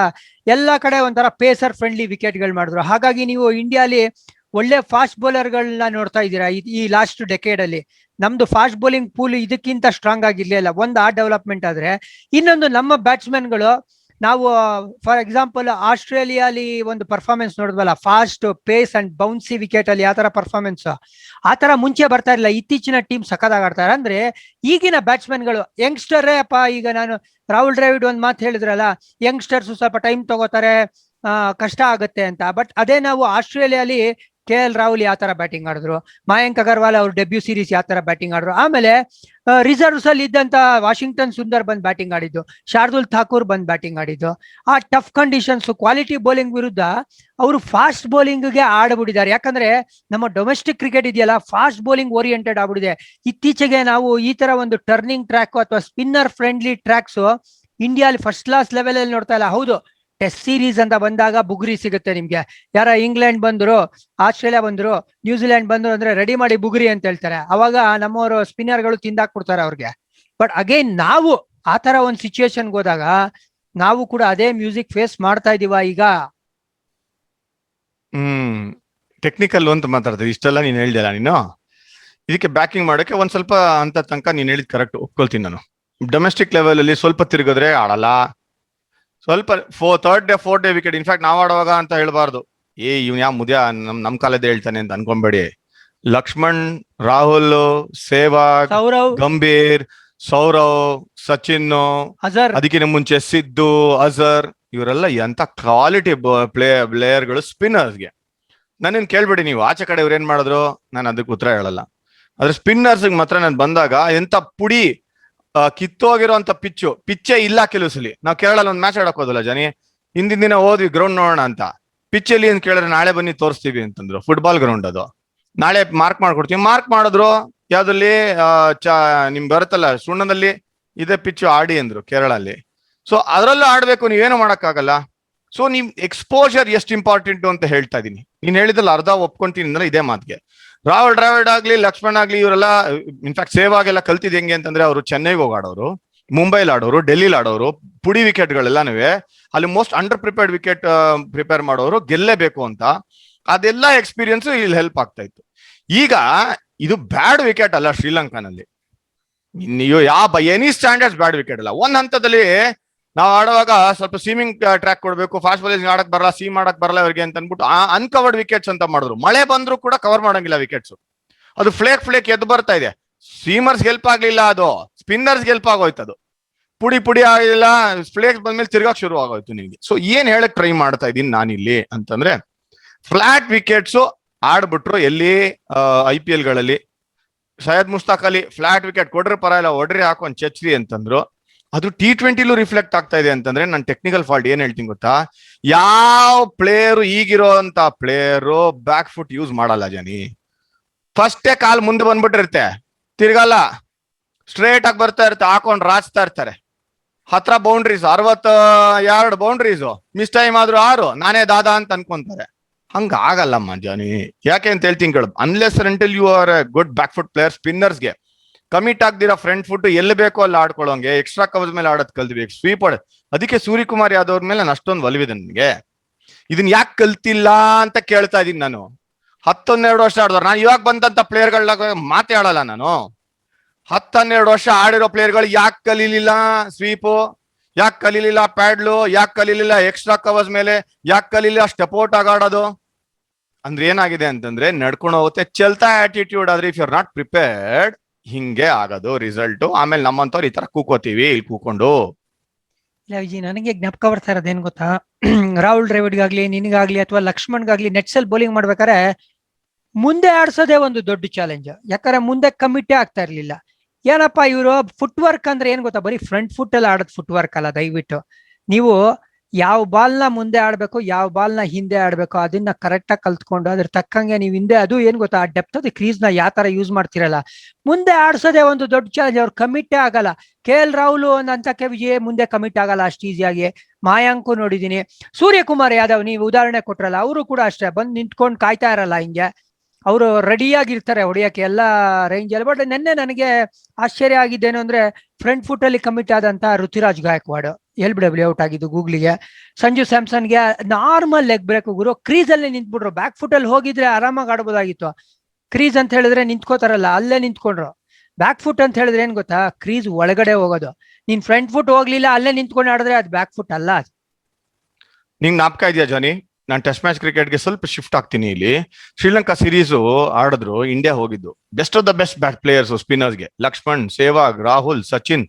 ಎಲ್ಲಾ ಕಡೆ ಒಂಥರ ಪೇಸರ್ ಫ್ರೆಂಡ್ಲಿ ವಿಕೆಟ್ ಗಳು ಮಾಡಿದ್ರು. ಹಾಗಾಗಿ ನೀವು ಇಂಡಿಯಾಲಿ ಒಳ್ಳೆ ಫಾಸ್ಟ್ ಬೌಲರ್ಗಳನ್ನ ನೋಡ್ತಾ ಇದ್ದೀರಾ ಈ ಲಾಸ್ಟ್ ಡೆಕೇಡ್ ಅಲ್ಲಿ. ನಮ್ದು ಫಾಸ್ಟ್ ಬೌಲಿಂಗ್ ಪೂಲ್ ಇದಕ್ಕಿಂತ ಸ್ಟ್ರಾಂಗ್ ಆಗಿರ್ಲಿಲ್ಲ. ಒಂದು ಆ ಡೆವಲಪ್ಮೆಂಟ್ ಆದ್ರೆ, ಇನ್ನೊಂದು ನಮ್ಮ ಬ್ಯಾಟ್ಸ್ಮನ್ಗಳು, ನಾವು ಫಾರ್ ಎಕ್ಸಾಂಪಲ್ ಆಸ್ಟ್ರೇಲಿಯಾಲಿ ಒಂದು ಪರ್ಫಾರ್ಮೆನ್ಸ್ ನೋಡಿದ್ವಲ್ಲ, fast pace and bouncy wicket ಅಲ್ಲಿ ಯಾವ ತರ ಪರ್ಫಾರ್ಮೆನ್ಸ್, ಆ ತರ ಮುಂಚೆ ಬರ್ತಾ ಇರಲಿಲ್ಲ. ಇತ್ತೀಚಿನ ಟೀಮ್ ಸಖತ್ತಾಗಿ ಆಡ್ತಾರೆ. ಅಂದ್ರೆ ಈಗಿನ ಬ್ಯಾಟ್ಸ್ಮನ್ಗಳು ಯಂಗ್ಸ್ಟರೇ ಅಪ್ಪ. ಈಗ ನಾನು ರಾಹುಲ್ ದ್ರಾವಿಡ್ ಒಂದ್ ಮಾತು ಹೇಳಿದ್ರಲ್ಲ, ಯಂಗ್ಸ್ಟರ್ಸ್ ಸ್ವಲ್ಪ ಟೈಮ್ ತಗೋತಾರೆ, ಕಷ್ಟ ಆಗುತ್ತೆ ಅಂತ. ಬಟ್ ಅದೇ ನಾವು ಆಸ್ಟ್ರೇಲಿಯಾಲಿ KL ರಾಹುಲ್ ಯಾವ ತರ ಬ್ಯಾಟಿಂಗ್ ಆಡಿದ್ರು, ಮಯಾಂಕ್ ಅಗರ್ವಾಲ್ ಅವ್ರ ಡೆಬ್ಯೂ ಸೀರೀಸ್ ಯಾವ ತರ ಬ್ಯಾಟಿಂಗ್ ಆಡಿದ್ರು, ಆಮೇಲೆ ರಿಸರ್ವ್ಸ್ ಅಲ್ಲಿ ಇದ್ದಂತ ವಾಷಿಂಗ್ಟನ್ ಸುಂದರ್ ಬಂದ್ ಬ್ಯಾಟಿಂಗ್ ಆಡಿದ್ದು, ಶಾರ್ದುಲ್ ಠಾಕೂರ್ ಬಂದ್ ಬ್ಯಾಟಿಂಗ್ ಆಡಿದ್ದು. ಆ ಟಫ್ ಕಂಡೀಷನ್ಸ್, ಕ್ವಾಲಿಟಿ ಬೌಲಿಂಗ್ ವಿರುದ್ಧ ಅವರು ಫಾಸ್ಟ್ ಬೌಲಿಂಗ್ ಗೆ ಆಡ್ಬಿಟ್ಟಿದ್ದಾರೆ. ಯಾಕಂದ್ರೆ ನಮ್ಮ ಡೊಮೆಸ್ಟಿಕ್ ಕ್ರಿಕೆಟ್ ಇದೆಯಲ್ಲ, ಫಾಸ್ಟ್ ಬೌಲಿಂಗ್ ಓರಿಯೆಂಟೆಡ್ ಆಗ್ಬಿಟ್ಟಿದೆ. ಇತ್ತೀಚೆಗೆ ನಾವು ಈ ತರ ಒಂದು ಟರ್ನಿಂಗ್ ಟ್ರ್ಯಾಕ್ ಅಥವಾ ಸ್ಪಿನ್ನರ್ ಫ್ರೆಂಡ್ಲಿ ಟ್ರ್ಯಾಕ್ಸ್ ಇಂಡಿಯಾಲಿ ಫಸ್ಟ್ ಕ್ಲಾಸ್ ಲೆವೆಲ್ ಅಲ್ಲಿ ನೋಡ್ತಾ ಇಲ್ಲ. ಹೌದು, ಟೆಸ್ಟ್ ಸೀರೀಸ್ ಅಂತ ಬಂದಾಗ ಬುಗುರಿ ಸಿಗುತ್ತೆ ನಿಮ್ಗೆ. ಯಾರ ಇಂಗ್ಲೆಂಡ್ ಬಂದ್ರು, ಆಸ್ಟ್ರೇಲಿಯಾ ಬಂದ್ರು, ನ್ಯೂಜಿಲೆಂಡ್ ಬಂದ್ರು ಅಂದ್ರೆ ರೆಡಿ ಮಾಡಿ ಬುಗುರಿ ಅಂತ ಹೇಳ್ತಾರೆ. ಅವಾಗ ನಮ್ಮವರು ಸ್ಪಿನ್ನರ್ಗಳು ತಿಂದಾಕ್ಬಿಡ್ತಾರೆ ಅವ್ರಿಗೆ. ಬಟ್ ಅಗೈನ್ ನಾವು ಆ ತರ ಒಂದು ಸಿಚುಯೇಷನ್ಗೆ ಹೋದಾಗ ನಾವು ಕೂಡ ಅದೇ ಮ್ಯೂಸಿಕ್ ಫೇಸ್ ಮಾಡ್ತಾ ಇದೀವ ಈಗ. ಟೆಕ್ನಿಕಲ್ ಅಂತ ಮಾತಾಡ್ತೀವಿ, ಇಷ್ಟೆಲ್ಲ ನೀನ್ ಹೇಳ್ದಲ್ಲ. ನೀನು ಇದಕ್ಕೆ ಬ್ಯಾಕಿಂಗ್ ಮಾಡೋಕೆ ಒಂದ್ ಸ್ವಲ್ಪ ಅಂತ ತನಕ ನೀನ್ ಹೇಳಿದ್ ಕರೆಕ್ಟ್, ಒಪ್ಕೊಳ್ತೀನಿ ನಾನು. ಡೊಮೆಸ್ಟಿಕ್ ಲೆವೆಲ್ ಅಲ್ಲಿ ಸ್ವಲ್ಪ ತಿರುಗಿದ್ರೆ ಆಡಲ್ಲ, ಸ್ವಲ್ಪ third day fourth day wicket. In fact ನಾವ್ ಆಡುವಾಗ ಅಂತ ಹೇಳ್ಬಾರ್ದು, ಇವ್ನ ಯಾವ ಮುದ್ಯ ನಮ್ ಕಾಲದೇ ಹೇಳ್ತಾನೆ ಅಂತ ಅನ್ಕೊಂಬೇಡಿ. ಲಕ್ಷ್ಮಣ್, ರಾಹುಲ್, ಸೇವಾಗ್, ಸೌರವ್, ಗಂಭೀರ್, ಸೌರವ್, ಸಚಿನ್, ಅಜರ್, ಅದಕ್ಕಿಂತ ಮುಂಚೆ ಸಿದ್ದು, ಅಜರ್, ಇವರೆಲ್ಲ ಎಂತ ಕ್ವಾಲಿಟಿ ಪ್ಲೇಯರ್ಗಳು ಸ್ಪಿನ್ನರ್ಸ್ಗೆ. ನನ್ನನ್ನು ಕೇಳ್ಬೇಡಿ ನೀವು ಆಚೆ ಕಡೆ ಇವ್ರು ಏನ್ ಮಾಡಿದ್ರು, ನಾನು ಅದಕ್ಕೆ ಉತ್ತರ ಹೇಳಲ್ಲ. ಆದ್ರೆ ಸ್ಪಿನ್ನರ್ಸ್ ಮಾತ್ರ ನಾನು ಬಂದಾಗ ಎಂತ ಪುಡಿ ಕಿತ್ತೋಗಿರೋಂತ ಪಿಚ್ಚೇ ಇಲ್ಲ. ಕೆಲವು ಸಲಿ ನಾವು ಕೇರಳಲ್ಲಿ ಒಂದು ಮ್ಯಾಚ್ ಆಡಕ್ ಹೋದಲ್ಲ ಜನಿ, ಹಿಂದಿನ ದಿನ ಹೋದ್ವಿ ಗ್ರೌಂಡ್ ನೋಡೋಣ ಅಂತ. ಪಿಚ್ಚಲ್ಲಿ ಅಂತ ಕೇಳಿದ್ರೆ ನಾಳೆ ಬನ್ನಿ ತೋರಿಸ್ತೀವಿ ಅಂತಂದ್ರು. ಫುಟ್ಬಾಲ್ ಗ್ರೌಂಡ್ ಅದು, ನಾಳೆ ಮಾರ್ಕ್ ಮಾಡ್ಕೊಡ್ತೀವಿ. ಮಾರ್ಕ್ ಮಾಡಿದ್ರು ಯಾವ್ದಲ್ಲಿ ನಿಮ್ ಬರುತ್ತಲ್ಲ ಸುಣ್ಣದಲ್ಲಿ, ಇದೇ ಪಿಚ್ಚು ಆಡಿ ಅಂದ್ರು ಕೇರಳಲ್ಲಿ. ಸೊ ಅದ್ರಲ್ಲೂ ಆಡ್ಬೇಕು, ನೀವೇನು ಮಾಡಕ್ಕಾಗಲ್ಲ. ಸೊ ನೀವ್ ಎಕ್ಸ್ಪೋಜರ್ ಎಷ್ಟು ಇಂಪಾರ್ಟೆಂಟ್ ಅಂತ ಹೇಳ್ತಾ ಇದೀನಿ. ನೀನ್ ಹೇಳಿದ್ರಲ್ಲಿ ಅರ್ಧ ಒಪ್ಕೊಂತೀನಿ ಅಂದ್ರೆ ಇದೇ ಮಾತಿಗೆ. ರಾಹುಲ್ ದ್ರಾವಿಡ್ ಆಗ್ಲಿ, ಲಕ್ಷ್ಮಣ್ ಆಗ್ಲಿ, ಇವರೆಲ್ಲ ಇನ್ಫ್ಯಾಕ್ಟ್ ಸೇವಾಗ್ ಎಲ್ಲ ಕಲ್ತಿದ್ ಹೆಂಗೆ ಅಂತಂದ್ರೆ, ಅವರು ಚೆನ್ನೈಗೆ ಹೋಗಿ ಆಡೋರು, ಮುಂಬೈಲಿ ಆಡೋರು, ಡೆಲ್ಲಿಲಿ ಆಡೋರು, ಪುಡಿ ವಿಕೆಟ್ಗಳೆಲ್ಲಾನು ಅಲ್ಲಿ most under prepared wicket prepare ಮಾಡೋರು, ಗೆಲ್ಲೇಬೇಕು ಅಂತ. ಅದೆಲ್ಲ ಎಕ್ಸ್ಪೀರಿಯನ್ಸ್ ಇಲ್ಲಿ ಹೆಲ್ಪ್ ಆಗ್ತಾ ಇತ್ತು. ಈಗ ಇದು ಬ್ಯಾಡ್ ವಿಕೆಟ್ ಅಲ್ಲ ಶ್ರೀಲಂಕಾನಲ್ಲಿ, ನೀವು ಎನಿ ಸ್ಟ್ಯಾಂಡರ್ಡ್ಸ್ ಬ್ಯಾಡ್ ವಿಕೆಟ್ ಅಲ್ಲ. ಒಂದ್ ಹಂತದಲ್ಲಿ ನಾವು ಆಡುವಾಗ ಸ್ವಲ್ಪ ಸೀಮಿಂಗ್ ಟ್ರ್ಯಾಕ್ ಕೊಡ್ಬೇಕು, ಫಾಸ್ಟ್ ಬಾಲಿಂಗ್ ಆಡಕ್ ಬರಲ್ಲ, ಸೀಮ್ ಆಡಕ್ ಬರಲ್ಲ ಅವ್ರಿಗೆ ಅಂತ ಅನ್ಬಿಟ್ಟು ಅನ್ಕವರ್ಡ್ ವಿಕೆಟ್ಸ್ ಅಂತ ಮಾಡಿದ್ರು. ಮಳೆ ಬಂದ್ರು ಕೂಡ ಕವರ್ ಮಾಡಂಗಿಲ್ಲ ವಿಕೆಟ್ಸ್, ಅದು ಫ್ಲೇಕ್ ಎದ್ದು ಬರ್ತಾ ಇದೆ. ಸೀಮರ್ಸ್ ಹೆಲ್ಪ್ ಆಗ್ಲಿಲ್ಲ, ಅದು ಸ್ಪಿನ್ನರ್ಸ್ ಹೆಲ್ಪ್ ಆಗೋಯ್ತು. ಅದು ಪುಡಿ ಆಗಿಲ್ಲ, ಫ್ಲೇಕ್ಸ್ ಬಂದ್ಮೇಲೆ ತಿರ್ಗಾಕ್ ಶುರು ಆಗೋಯ್ತು ನಿಮ್ಗೆ. ಸೊ ಏನ್ ಹೇಳಕ್ ಟ್ರೈ ಮಾಡ್ತಾ ಇದೀನಿ ನಾನಿಲ್ಲಿ ಅಂತಂದ್ರೆ, ಫ್ಲಾಟ್ ವಿಕೆಟ್ಸ್ ಆಡ್ಬಿಟ್ರು ಎಲ್ಲಿ IPL ಗಳಲ್ಲಿ. ಸೈಯದ್ ಮುಸ್ತಾಕ್ ಅಲಿ ಫ್ಲಾಟ್ ವಿಕೆಟ್ ಕೊಡ್ರಿ ಪರವಾಗಿಲ್ಲ, ಹೊಡ್ರಿ ಹಾಕೊಂಡ್ ಚಚ್ರಿ ಅಂತಂದ್ರು. ಅದು T20ಲೂ ರಿಫ್ಲೆಕ್ಟ್ ಆಗ್ತಾ ಇದೆ ಅಂತಂದ್ರೆ, ನಾನು ಟೆಕ್ನಿಕಲ್ ಫಾಲ್ಟ್ ಏನ್ ಹೇಳ್ತೀನಿ ಗೊತ್ತಾ, ಯಾವ ಪ್ಲೇಯರು ಈಗಿರೋ ಅಂತ ಪ್ಲೇಯರು ಬ್ಯಾಕ್ ಫುಟ್ ಯೂಸ್ ಮಾಡಲ್ಲ ಜನಿ. ಫಸ್ಟೇ ಕಾಲ್ ಮುಂದೆ ಬಂದ್ಬಿಟ್ಟಿರುತ್ತೆ, ತಿರ್ಗಲ್ಲ, ಸ್ಟ್ರೇಟ್ ಆಗಿ ಬರ್ತಾ ಇರುತ್ತೆ, ಹಾಕೊಂಡ್ ರಾಚ್ತಾ ಇರ್ತಾರೆ. 10 ಬೌಂಡ್ರೀಸ್, 62 ಬೌಂಡ್ರೀಸು, ಮಿಸ್ ಟೈಮ್ ಆದ್ರೂ 6, ನಾನೇ ದಾದಾ ಅಂತ ಅನ್ಕೊಂತಾರೆ. ಹಂಗ ಆಗಲ್ಲಮ್ಮ ಜಾನಿ. ಯಾಕೆ ಅಂತ ಹೇಳ್ತೀನಿ ಕೇಳು, unless until you are a good back foot player, ಸ್ಪಿನ್ನರ್ಸ್ಗೆ ಕಮಿಟ್ ಆಗ್ದಿರಾ ಫ್ರಂಟ್ ಫುಟ್ ಎಲ್ಲಿ ಬೇಕೋ ಅಲ್ಲಿ ಆಡ್ಕೊಳ್ಳೋಂಗೆ, ಎಕ್ಸ್ಟ್ರಾ ಕವರ್ಸ್ ಮೇಲೆ ಆಡೋದ್ ಕಲ್ತ್ಬೇಕು, ಸ್ವೀಪ್ ಆಡ. ಅದಕ್ಕೆ ಸೂರ್ಯಕುಮಾರ್ ಯಾದವ್ ಮೇಲೆ ನಾನು ಅಷ್ಟೊಂದು ಒಲವಿದೆ ನನಗೆ. ಇದನ್ನ ಯಾಕೆ ಕಲ್ತಿಲ್ಲ ಅಂತ ಕೇಳ್ತಾ ಇದೀನಿ ನಾನು. 10-12 ವರ್ಷ ಆಡಿದವ್ರು, ನಾನು ಇವಾಗ ಬಂದಂತ ಪ್ಲೇಯರ್ಗಳ ಮಾತೇ ಆಡಲ್ಲ ನಾನು. 10-12 ವರ್ಷ ಆಡಿರೋ ಪ್ಲೇಯರ್ಗಳು ಯಾಕೆ ಕಲೀಲಿಲ್ಲ ಸ್ವೀಪು, ಯಾಕೆ ಕಲೀಲಿಲ್ಲ ಪ್ಯಾಡ್ಲು, ಯಾಕೆ ಕಲೀಲಿಲ್ಲ ಎಕ್ಸ್ಟ್ರಾ ಕವರ್ಸ್ ಮೇಲೆ, ಯಾಕೆ ಕಲೀಲಿಲ್ಲ ಸ್ಟೆಪೌಟ್ ಆಗಾಡೋದು? ಅಂದ್ರೆ ಏನಾಗಿದೆ ಅಂತಂದ್ರೆ, ನಡ್ಕೊಂಡು ಹೋಗುತ್ತೆ ಚಲ್ತಾ ಆಟಿಟ್ಯೂಡ್. ಆದ್ರೆ if you are not prepared, ಹಿಂಗೆ ಆಗೋದು ರಿಸಲ್ಟ್. ಆಮೇಲೆ ನಮ್ಮಂತವ್ರು ಈ ತರ ಕೂಕೋತೀವಿ ಇಲ್ಲಿ ಕೂಕೊಂಡು. ಇಲ್ಲ ವಿಜಿ, ನನಗೆ ಜ್ಞಾಪಕ ಬರ್ತಾ ಇರೋದು ಏನ್ ಗೊತ್ತಾ, ರಾಹುಲ್ ದ್ರಾವಿಡ್ಗಾಗ್ಲಿ, ನಿನಗಾಗ್ಲಿ ಅಥವಾ ಲಕ್ಷ್ಮಣ್ಗಾಗ್ಲಿ ನೆಟ್ಸಲ್ ಬೌಲಿಂಗ್ ಮಾಡ್ಬೇಕಾರೆ ಮುಂದೆ ಆಡ್ಸೋದೇ ಒಂದು ದೊಡ್ಡ ಚಾಲೆಂಜ್. ಯಾಕಂದ್ರೆ ಮುಂದೆ ಕಮಿಟೇ ಆಗ್ತಾ ಇರ್ಲಿಲ್ಲ. ಏನಪ್ಪಾ ಇವರು ಫುಟ್ ವರ್ಕ್ ಅಂದ್ರೆ ಏನ್ ಗೊತ್ತಾ, ಬರೀ ಫ್ರಂಟ್ ಫುಟ್ ಅಲ್ಲಿ ಆಡೋದು ಫುಟ್ ವರ್ಕ್ ಅಲ್ಲ. ದಯವಿಟ್ಟು ನೀವು ಯಾವ ಬಾಲ್ನ ಮುಂದೆ ಆಡ್ಬೇಕು, ಯಾವ ಬಾಲ್ನ ಹಿಂದೆ ಆಡ್ಬೇಕು, ಅದನ್ನ ಕರೆಕ್ಟ್ ಆಗಿ ಕಲ್ತ್ಕೊಂಡು ಅದ್ರ ತಕ್ಕಂಗೆ ನೀವು ಹಿಂದೆ, ಅದು ಏನ್ ಗೊತ್ತಾ, ಆ ಡೆಪ್ತ್ ಆಫ್ ದಿ ಕ್ರೀಸ್ ನ ಯಾವ ತರ ಯೂಸ್ ಮಾಡ್ತಿರಲ್ಲ, ಮುಂದೆ ಆಡ್ಸೋದೇ ಒಂದು ದೊಡ್ಡ ಚಾಲೆಂಜ್. ಅವ್ರು ಕಮಿಟೇ ಆಗಲ್ಲ. KL ರಾಹುಲ್ ಅಂತಕ್ಕೆ ವಿಜಯ್ ಮುಂದೆ ಕಮಿಟ್ ಆಗಲ್ಲ ಅಷ್ಟು ಈಸಿಯಾಗಿ. ಮಾಯಾಂಕು ನೋಡಿದೀನಿ. ಸೂರ್ಯಕುಮಾರ್ ಯಾದವ್ ನೀವು ಉದಾಹರಣೆ ಕೊಟ್ರಲ್ಲ, ಅವರು ಕೂಡ ಅಷ್ಟೇ, ಬಂದ್ ನಿಂತ್ಕೊಂಡು ಕಾಯ್ತಾ ಇರಲ್ಲ ಹಿಂಗೆ. ಅವರು ರೆಡಿಯಾಗಿರ್ತಾರೆ ಹೊಡಿಯಕ್ಕೆ ಎಲ್ಲ ರೇಂಜ್ ಅಲ್ಲಿ. ಬಟ್ ನಿನ್ನೆ ನನಗೆ ಆಶ್ಚರ್ಯ ಆಗಿದ್ದೇನು ಅಂದ್ರೆ, ಫ್ರಂಟ್ ಫುಟ್ ಅಲ್ಲಿ ಕಮಿಟ್ ಆದಂತ ಋತುರಾಜ್ ಗಾಯಕ್ವಾಡ್ LBW ಔಟ್ ಆಗಿದ್ದು ಗೂಗ್ಲಿಗೆ. ಸಂಜು ಸ್ಯಾಮ್ಸನ್ಗೆ ನಾರ್ಮಲ್ ಲೆಗ್ ಬ್ರೇಕ್ ಗುರು, ಕ್ರೀಸ್ ಅಲ್ಲಿ ನಿಂತ್ಬಿಟ್ರು. ಬ್ಯಾಕ್ ಫುಟ್ ಅಲ್ಲಿ ಹೋಗಿದ್ರೆ ಆರಾಮಾಗಿ ಆಡ್ಬೋದಾಗಿತ್ತು. ಕ್ರೀಸ್ ಅಂತ ಹೇಳಿದ್ರೆ ನಿಂತ್ಕೋತಾರಲ್ಲ, ಅಲ್ಲೇ ನಿಂತ್ಕೊಂಡ್ರು. ಬ್ಯಾಕ್ ಫುಟ್ ಅಂತ ಹೇಳಿದ್ರೆ ಏನ್ ಗೊತ್ತಾ, ಕ್ರೀಸ್ ಒಳಗಡೆ ಹೋಗೋದು. ನೀನ್ ಫ್ರಂಟ್ ಫುಟ್ ಹೋಗ್ಲಿಲ್ಲ, ಅಲ್ಲೇ ನಿಂತ್ಕೊಂಡು ಆಡಿದ್ರೆ ಅದು ಬ್ಯಾಕ್ ಫುಟ್ ಅಲ್ಲ. ನಿಂಗ್ ಜ್ಞಾಪಕ ಇದೆಯಾ ಜಾನಿ, ನಾನು ಟೆಸ್ಟ್ ಮ್ಯಾಚ್ ಕ್ರಿಕೆಟ್ಗೆ ಸ್ವಲ್ಪ ಶಿಫ್ಟ್ ಆಗ್ತೀನಿ. ಇಲ್ಲಿ ಶ್ರೀಲಂಕಾ ಸೀರೀಸು ಆಡಿದ್ರು, ಇಂಡಿಯಾ ಹೋಗಿದ್ದು. Best of the best bat players ಸ್ಪಿನ್ನರ್ಸ್ಗೆ ಲಕ್ಷ್ಮಣ್, ಸೇವಾಗ್, ರಾಹುಲ್, ಸಚಿನ್,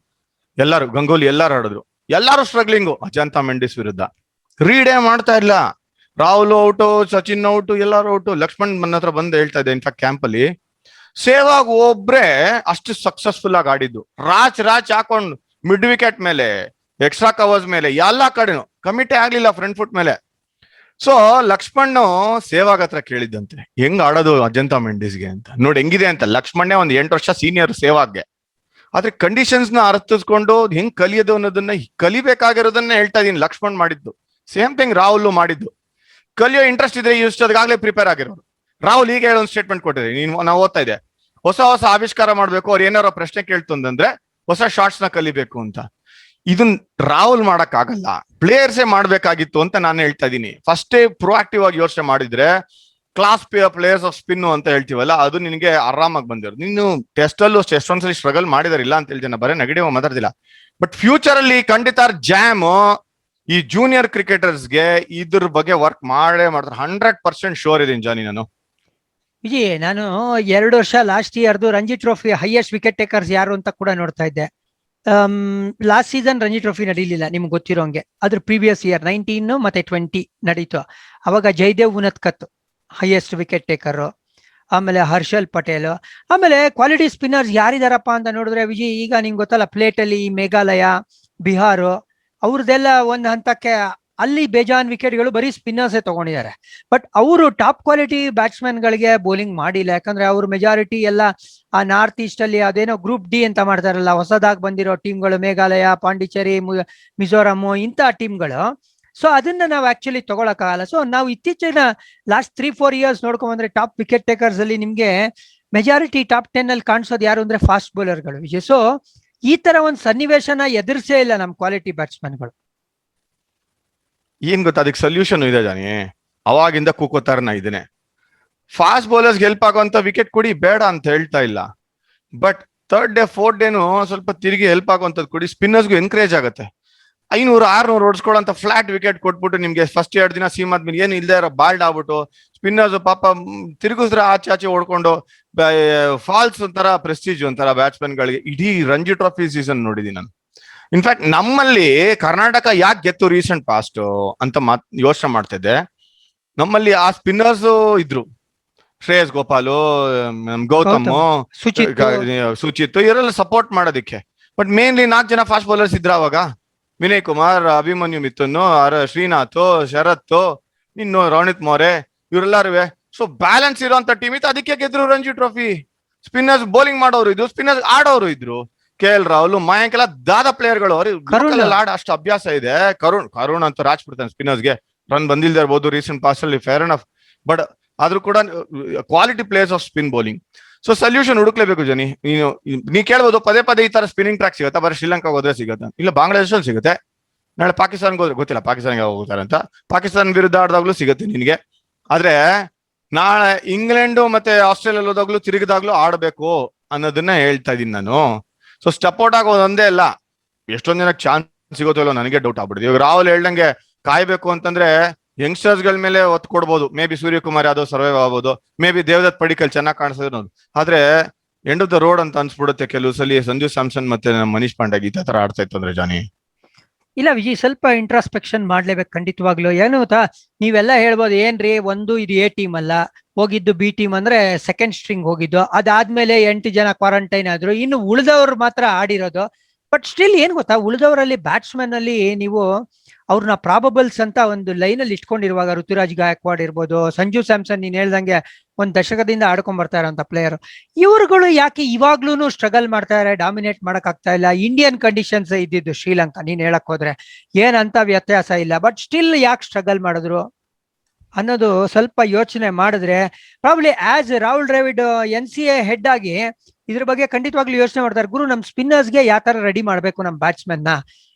ಎಲ್ಲರೂ, ಗಂಗೂಲಿ ಎಲ್ಲರೂ ಆಡಿದ್ರು. ಎಲ್ಲರೂ ಸ್ಟ್ರಗ್ಲಿಂಗು ಅಜಂತಾ ಮೆಂಡಿಸ್ ವಿರುದ್ಧ. ರೀಡೇ ಮಾಡ್ತಾ ಇಲ್ಲ. ರಾಹುಲ್ ಔಟು, ಸಚಿನ್ ಔಟು, ಎಲ್ಲರೂ ಔಟು. ಲಕ್ಷ್ಮಣ್ ನನ್ನ ಹತ್ರ ಬಂದು ಹೇಳ್ತಾ ಇದ್ದೆ ಇನ್ಫ್ಯಾಕ್ಟ್ ಕ್ಯಾಂಪ್ ಅಲ್ಲಿ, ಸೇವಾಗ್ ಒಬ್ರೆ ಅಷ್ಟು ಸಕ್ಸಸ್ಫುಲ್ ಆಗಿ ಆಡಿದ್ದು. ರಾಚ್ ಹಾಕೊಂಡು ಮಿಡ್ ವಿಕೆಟ್ ಮೇಲೆ, ಎಕ್ಸ್ಟ್ರಾ ಕವರ್ಸ್ ಮೇಲೆ, ಎಲ್ಲಾ ಕಡೆನು ಕಮಿಟೇ ಆಗ್ಲಿಲ್ಲ ಫ್ರಂಟ್ ಫುಟ್ ಮೇಲೆ. ಸೊ ಲಕ್ಷ್ಮಣ್ ಸೇವಾಗ್ ಹತ್ರ ಕೇಳಿದ್ದಂತೆ, ಹೆಂಗ್ ಆಡೋದು ಅಜಂತಾ ಮೆಂಡಿಸ್ಗೆ ಅಂತ. ನೋಡಿ ಹೆಂಗಿದೆ ಅಂತ. ಲಕ್ಷ್ಮಣ್ಣೆ ಒಂದ್ 8 ವರ್ಷ ಸೀನಿಯರ್ ಸೇವಾಗ್ಗೆ. ಆದ್ರೆ ಕಂಡೀಷನ್ಸ್ ನ ಅರ್ಥಿಸ್ಕೊಂಡು ಹೆಂಗ್ ಕಲಿಯೋದು ಅನ್ನೋದನ್ನ, ಕಲಿಬೇಕಾಗಿರೋದನ್ನ ಹೇಳ್ತಾ ಇದೀನಿ. ಲಕ್ಷ್ಮಣ್ ಮಾಡಿದ್ದು ಸೇಮ್ ಥಿಂಗ್ ರಾಹುಲ್ ಮಾಡಿದ್ದು. ಕಲಿಯೋ ಇಂಟ್ರೆಸ್ಟ್ ಇದ್ರೆ ಇಷ್ಟೊತ್ತಿಗಾಗ್ಲೇ ಪ್ರಿಪೇರ್ ಆಗಿರೋರು. ರಾಹುಲ್ ಈಗ ಹೇಳೋ ಸ್ಟೇಟ್ಮೆಂಟ್ ಕೊಟ್ಟಿದೆ, ನಾವು ಓದ್ತಾ ಇದೆ, ಹೊಸ ಆವಿಷ್ಕಾರ ಮಾಡ್ಬೇಕು. ಅವ್ರು ಏನಾರೋ ಪ್ರಶ್ನೆ ಕೇಳ್ತಂದ್ರೆ ಹೊಸ ಶಾರ್ಟ್ಸ್ ನ ಕಲಿಬೇಕು ಅಂತ. ಇದನ್ ರಾಹುಲ್ ಮಾಡಕ್ ಆಗಲ್ಲ, ಪ್ಲೇಯರ್ಸೇ ಮಾಡ್ಬೇಕಾಗಿತ್ತು ಅಂತ ನಾನು ಹೇಳ್ತಾ ಇದೀನಿ. ಫಸ್ಟೇ ಪ್ರೊಆಕ್ಟಿವ್ ಆಗಿ ಯೋಚನೆ ಮಾಡಿದ್ರೆ ಕ್ಲಾಸ್ ಪ್ಲೇಯರ್ಸ್ ಆಫ್ ಸ್ಪಿನ್ ಅಂತ ಹೇಳ್ತೀವಲ್ಲ, ಅದು ನಿನಗೆ ಆರಾಮಾಗಿ ಬಂದಿರೋದು. ನೀನು ಟೆಸ್ಟ್ ಅಲ್ಲೂ ಎಷ್ಟೊಂದ್ಸಲಿ ಸ್ಟ್ರಗಲ್ ಮಾಡಿದಾರಿಲ್ಲ ಅಂತ ಹೇಳ್ತೇನೆ, ಬರೀ ನೆಗೆಟಿವ್ ಮಾತಾಡ್ತಿಲ್ಲ. ಬಟ್ ಫ್ಯೂಚರ್ ಅಲ್ಲಿ ಖಂಡಿತ ಜಾಮ್ ಈ ಜೂನಿಯರ್ ಕ್ರಿಕೆಟರ್ಸ್ಗೆ ಇದ್ರ ಬಗ್ಗೆ ವರ್ಕ್ ಮಾಡೇ ಮಾಡ್ತಾರೆ. 100% ಶೋರ್ ಇದೀನಿ ಜಾನಿ ನಾನು. ವಿಜಯ್, ನಾನು 2 ವರ್ಷ ಲಾಸ್ಟ್ ಇಯರ್ದು Ranji trophy highest wicket takers ಯಾರು ಅಂತ ಕೂಡ ನೋಡ್ತಾ ಇದ್ದೆ. ಲಾಸ್ಟ್ ಸೀಸನ್ ರಂಜಿ ಟ್ರೋಫಿ ನಡೀಲಿಲ್ಲ, ನಿಮ್ಗೆ ಗೊತ್ತಿರೋಂಗೆ. ಅದ್ರ ಪ್ರೀವಿಯಸ್ ಇಯರ್ 19 ಮತ್ತೆ 20 ನಡೀತು. ಅವಾಗ ಜಯದೇವ್ ಉನತ್ಕತ್ ಹೈಯೆಸ್ಟ್ ವಿಕೆಟ್ ಟೇಕರ್, ಆಮೇಲೆ ಹರ್ಷಲ್ ಪಟೇಲ್, ಆಮೇಲೆ ಕ್ವಾಲಿಟಿ ಸ್ಪಿನ್ನರ್ಸ್ ಯಾರಿದಾರಪ್ಪ ಅಂತ ನೋಡಿದ್ರೆ ವಿಜಯ್, ಈಗ ನಿಂಗೆ ಗೊತ್ತಲ್ಲ, ಪ್ಲೇಟ್ ಅಲ್ಲಿ ಮೇಘಾಲಯ, ಬಿಹಾರ್, ಅವ್ರದ್ದೆಲ್ಲ ಒಂದು ಹಂತಕ್ಕೆ ಅಲ್ಲಿ ಬೇಜಾನ್ ವಿಕೆಟ್ಗಳು ಬರೀ ಸ್ಪಿನ್ನರ್ಸೇ ತಗೊಂಡಿದ್ದಾರೆ. ಬಟ್ ಅವರು ಟಾಪ್ ಕ್ವಾಲಿಟಿ ಬ್ಯಾಟ್ಸ್ಮನ್ ಗಳಿಗೆ ಬೌಲಿಂಗ್ ಮಾಡಿಲ್ಲ. ಯಾಕಂದ್ರೆ ಅವ್ರ ಮೆಜಾರಿಟಿ ಎಲ್ಲ ಆ ನಾರ್ತ್ ಈಸ್ಟ್ ಅಲ್ಲಿ ಅದೇನೋ ಗ್ರೂಪ್ ಡಿ ಅಂತ ಮಾಡ್ತಾರಲ್ಲ, ಹೊಸದಾಗಿ ಬಂದಿರೋ ಟೀಮ್ಗಳು, ಮೇಘಾಲಯ, ಪಾಂಡಿಚೇರಿ, ಮಿಜೋರಾಂ, ಇಂಥ ಟೀಮ್ಗಳು. ಸೊ ಅದನ್ನ ನಾವು ಆಕ್ಚುಲಿ ತಗೊಳಕ್ಕಾಗಲ್ಲ. ಸೊ ನಾವು ಇತ್ತೀಚಿನ ಲಾಸ್ಟ್ 3-4 ಇಯರ್ಸ್ ನೋಡ್ಕೊಂಡ್ ಬಂದ್ರೆ ಟಾಪ್ ವಿಕೆಟ್ ಟೇಕರ್ಸ್ ಅಲ್ಲಿ ನಿಮ್ಗೆ ಮೆಜಾರಿಟಿ ಟಾಪ್ 10 ಅಲ್ಲಿ ಕಾಣಿಸೋದು ಯಾರು ಅಂದ್ರೆ ಫಾಸ್ಟ್ ಬೌಲರ್ಗಳು ವಿಜಯ್. ಸೊ ಈ ತರ ಒಂದು ಸನ್ನಿವೇಶನ ಎದುರಿಸೇ ಇಲ್ಲ ನಮ್ ಕ್ವಾಲಿಟಿ ಬ್ಯಾಟ್ಸ್ಮನ್ಗಳು. ಏನ್ ಗೊತ್ತಾ, ಅದಕ್ಕೆ ಸೊಲ್ಯೂಷನ್ ಇದೆ ಜಾನಿ. ಅವಾಗಿಂದ ಕೂಕೋತಾರನ ಇದನ್ನೇ, ಫಾಸ್ಟ್ ಬೌಲರ್ಸ್ ಹೆಲ್ಪ್ ಆಗುವಂತ ವಿಕೆಟ್ ಕೊಡಿ, ಬೇಡ ಅಂತ ಹೇಳ್ತಾ ಇಲ್ಲ. ಬಟ್ 3rd ಡೇ 4th ಡೇನು ಸ್ವಲ್ಪ ತಿರುಗಿ ಹೆಲ್ಪ್ ಆಗುವಂತದ್ದು ಕೊಡಿ. ಸ್ಪಿನ್ನರ್ಸ್ಗೂ ಎನ್ಕರೇಜ್ ಆಗುತ್ತೆ. 500-600 ಓಡಿಸ್ಕೊಳ್ಳೋಂತ ಫ್ಲಾಟ್ ವಿಕೆಟ್ ಕೊಟ್ಬಿಟ್ಟು ನಿಮ್ಗೆ ಫಸ್ಟ್ 2 ದಿನ ಸೀಮ್ ಆದ್ಮೇಲೆ ಏನ್ ಇಲ್ದೇ ಇರೋ ಬಾಲ್ಡ್ ಆಗ್ಬಿಟ್ಟು ಸ್ಪಿನ್ನರ್ಸ್ ಪಾಪ ತಿರುಗಿದ್ರೆ ಆಚೆ ಓಡ್ಕೊಂಡು ಫಾಲ್ಸ್ ಒಂಥರ ಪ್ರೆಸ್ಟೀಜ್ ಒಂಥರ ಬ್ಯಾಟ್ಸ್ಮನ್ ಗಳಿಗೆ. ಇಡೀ ರಂಜಿ ಟ್ರೋಫಿ ಸೀಸನ್ ನೋಡಿದೀನಿ ನಾನು. ಇನ್ಫ್ಯಾಕ್ಟ್ ನಮ್ಮಲ್ಲಿ ಕರ್ನಾಟಕ ಯಾಕೆ ಗೆತ್ತು ರೀಸೆಂಟ್ ಪಾಸ್ಟ್ ಅಂತ ಯೋಚನೆ ಮಾಡ್ತಿದ್ದೆ. ನಮ್ಮಲ್ಲಿ ಆ ಸ್ಪಿನ್ನರ್ಸ್ ಇದ್ರು, ಶ್ರೇಯಸ್ ಗೋಪಾಲು, ಗೌತಮ್, ಸುಚಿತ್, ಇವರೆಲ್ಲ ಸಪೋರ್ಟ್ ಮಾಡೋದಿಕ್ಕೆ. ಬಟ್ ಮೇನ್ಲಿ 4 ಜನ ಫಾಸ್ಟ್ ಬೌಲರ್ಸ್ ಇದ್ರ ಅವಾಗ. ವಿನಯ್ ಕುಮಾರ್, ಅಭಿಮನ್ಯು ಮಿಥುನ್, ಶ್ರೀನಾಥ್, ಶರತ್, ಇನ್ನು ರೋನಿತ್ ಮೋರೆ, ಇವರೆಲ್ಲಾರುವೆ. ಸೊ ಬ್ಯಾಲೆನ್ಸ್ ಇರುವಂತ ಟೀಮ್ ಇತ್ತು, ಅದಕ್ಕೆ ಗೆದ್ರು ರಂಜಿ ಟ್ರೋಫಿ. ಸ್ಪಿನ್ನರ್ಸ್ ಬೌಲಿಂಗ್ ಮಾಡೋರು ಇದ್ರು, ಸ್ಪಿನ್ನರ್ಸ್ ಆಡೋರು ಇದ್ರು. KL ರಾಹುಲ್, ಮಯಾಂಕ್ ಎಲ್ಲ ದಾದ ಪ್ಲೇಯರ್ಗಳು. ಅವ್ರಿಗೆ ಆಡ ಅಷ್ಟು ಅಭ್ಯಾಸ ಇದೆ. ಕರುಣ್ ಅಂತ ರಾಜ್ಬಿಡ್ತಾನೆ ಸ್ಪಿನ್ನರ್ಸ್ಗೆ. ರನ್ ಬಂದಿಲ್ದೇ ಇರ್ಬೋದು ರೀಸೆಂಟ್ ಪಾಸ್ ಅಲ್ಲಿ, ಫೇರ್ ಅನಫ್. ಬಟ್ ಆದ್ರೂ ಕೂಡ quality players of spin bowling. So solution ಹುಡುಕ್ಲೇಬೇಕು ಜನಿ. ನೀ ಕೇಳ್ಬೋದು ಪದೇ ಈ ತರ ಸ್ಪಿನ್ನಿಂಗ್ ಟ್ರ್ಯಾಕ್ ಸಿಗುತ್ತಾ, ಬರೀ ಶ್ರೀಲಂಕಾ ಹೋದ್ರೆ ಸಿಗುತ್ತಾ? ಇಲ್ಲ, ಬಾಂಗ್ಲಾದೇಶಲ್ಲಿ ಸಿಗುತ್ತೆ. ನಾಳೆ ಪಾಕಿಸ್ತಾನ್ಗೆ ಹೋದ್ರೆ ಗೊತ್ತಿಲ್ಲ, ಪಾಕಿಸ್ತಾನ್ಗೆ ಹೋಗ್ತಾರೆ ಅಂತ. ಪಾಕಿಸ್ತಾನ ವಿರುದ್ಧ ಆಡಿದಾಗ್ಲೂ ಸಿಗುತ್ತೆ ನಿನ್ಗೆ. ಆದ್ರೆ ನಾಳೆ ಇಂಗ್ಲೆಂಡ್ ಮತ್ತೆ ಆಸ್ಟ್ರೇಲಿಯಾ ಹೋದಾಗ್ಲೂ ತಿರುಗಿದಾಗ್ಲೂ ಆಡ್ಬೇಕು ಅನ್ನೋದನ್ನ ಹೇಳ್ತಾ ಇದೀನಿ ನಾನು. ಸೊ ಸ್ಟಪೋರ್ಟ್ ಆಗೋದು ಒಂದೇ ಅಲ್ಲ, ಎಷ್ಟೊಂದ್ ಜನಕ್ಕೆ ಚಾನ್ಸ್ ಸಿಗೋತೋ ಇಲ್ಲೋ ನನಗೆ ಡೌಟ್ ಆಗ್ಬಿಡುತ್ತೆ. ಇವಾಗ ರಾಹುಲ್ ಹೇಳ್ದಂಗೆ ಕಾಯ್ಬೇಕು ಅಂತಂದ್ರೆ ಯಂಗ್ಸ್ಟರ್ಸ್ ಗಳ ಮೇಲೆ ಒತ್ತು ಕೊಡ್ಬೋದು. May be Suryakumar Yadav survive ಆಗ್ಬೋದು, ಮೇ ಬಿ ದೇವದತ್ ಪಡಿಕಲ್ ಚೆನ್ನಾಗಿ ಕಾಣಿಸೋದು. ಆದ್ರೆ ಎಂಡ್ ಆಫ್ ದ ರೋಡ್ ಅಂತ ಅನ್ಸ್ಬಿಡುತ್ತೆ ಕೆಲವು ಸಲ. ಸಂಜು ಸ್ಯಾಮ್ಸನ್ ಮತ್ತೆ ಮನೀಶ್ ಪಾಂಡೆ ಈ ತರ ಆಡ್ತಾ ಇತ್ತು ಅಂದ್ರೆ ಜಾನಿ. ಇಲ್ಲ ವಿಜಯ್, ಸ್ವಲ್ಪ ಇಂಟ್ರಾಸ್ಪೆಕ್ಷನ್ ಮಾಡ್ಲೇಬೇಕು ಖಂಡಿತವಾಗ್ಲು. ಏನು ಗೊತ್ತಾ, ನೀವೆಲ್ಲ ಹೇಳ್ಬೋದು ಏನ್ರಿ, ಒಂದು ಇದು ಎ ಟೀಮ್ ಅಲ್ಲ, ಹೋಗಿದ್ದು ಬಿ ಟೀಮ್ ಅಂದ್ರೆ ಸೆಕೆಂಡ್ ಸ್ಟ್ರಿಂಗ್ ಹೋಗಿದ್ದು. ಅದಾದ್ಮೇಲೆ 8 ಜನ ಕ್ವಾರಂಟೈನ್ ಆದ್ರು. ಇನ್ನು ಉಳಿದವರು ಮಾತ್ರ ಆಡಿರೋದು. ಬಟ್ ಸ್ಟಿಲ್ ಏನ್ ಗೊತ್ತಾ, ಉಳಿದವರಲ್ಲಿ ಬ್ಯಾಟ್ಸ್ಮನ್ ಅಲ್ಲಿ ನೀವು ಅವ್ರನ್ನ ಪ್ರಾಬಬಲ್ಸ್ ಅಂತ ಒಂದು ಲೈನ್ ಅಲ್ಲಿ ಇಟ್ಕೊಂಡಿರುವಾಗ ಋತುರಾಜ್ ಗಾಯಕ್ವಾಡ್ ಇರ್ಬೋದು, ಸಂಜು ಸ್ಯಾಮ್ಸನ್, ನೀನ್ ಹೇಳ್ದಂಗೆ ಒಂದ್ ದಶಕದಿಂದ ಆಡ್ಕೊಂಡ್ ಬರ್ತಾ ಇರೋಂಥ ಪ್ಲೇಯರ್. ಇವ್ರುಗಳು ಯಾಕೆ ಇವಾಗ್ಲೂ ಸ್ಟ್ರಗಲ್ ಮಾಡ್ತಾ ಇದಾರೆ, ಡಾಮಿನೇಟ್ ಮಾಡಕ್ ಆಗ್ತಾ ಇಲ್ಲ? ಇಂಡಿಯನ್ ಕಂಡೀಷನ್ಸ್ ಇದ್ದಿದ್ದು ಶ್ರೀಲಂಕಾ, ನೀನ್ ಹೇಳಕ್ ಹೋದ್ರೆ ಏನಂತ ವ್ಯತ್ಯಾಸ ಇಲ್ಲ. ಬಟ್ ಸ್ಟಿಲ್ ಯಾಕೆ ಸ್ಟ್ರಗಲ್ ಮಾಡಿದ್ರು ಅನ್ನೋದು ಸ್ವಲ್ಪ ಯೋಚನೆ ಮಾಡಿದ್ರೆ, probably as Rahul Dravid NCA head ಆಗಿ ಇದ್ರ ಬಗ್ಗೆ ಖಂಡಿತವಾಗ್ಲೂ ಯೋಚನೆ ಮಾಡ್ತಾರೆ. ಗುರು, ನಮ್ ಸ್ಪಿನ್ನರ್ಸ್ಗೆ ಯಾವ ತರ ರೆಡಿ ಮಾಡ್ಬೇಕು ನಮ್ ಬ್ಯಾಟ್ಸ್ಮನ್ ನ,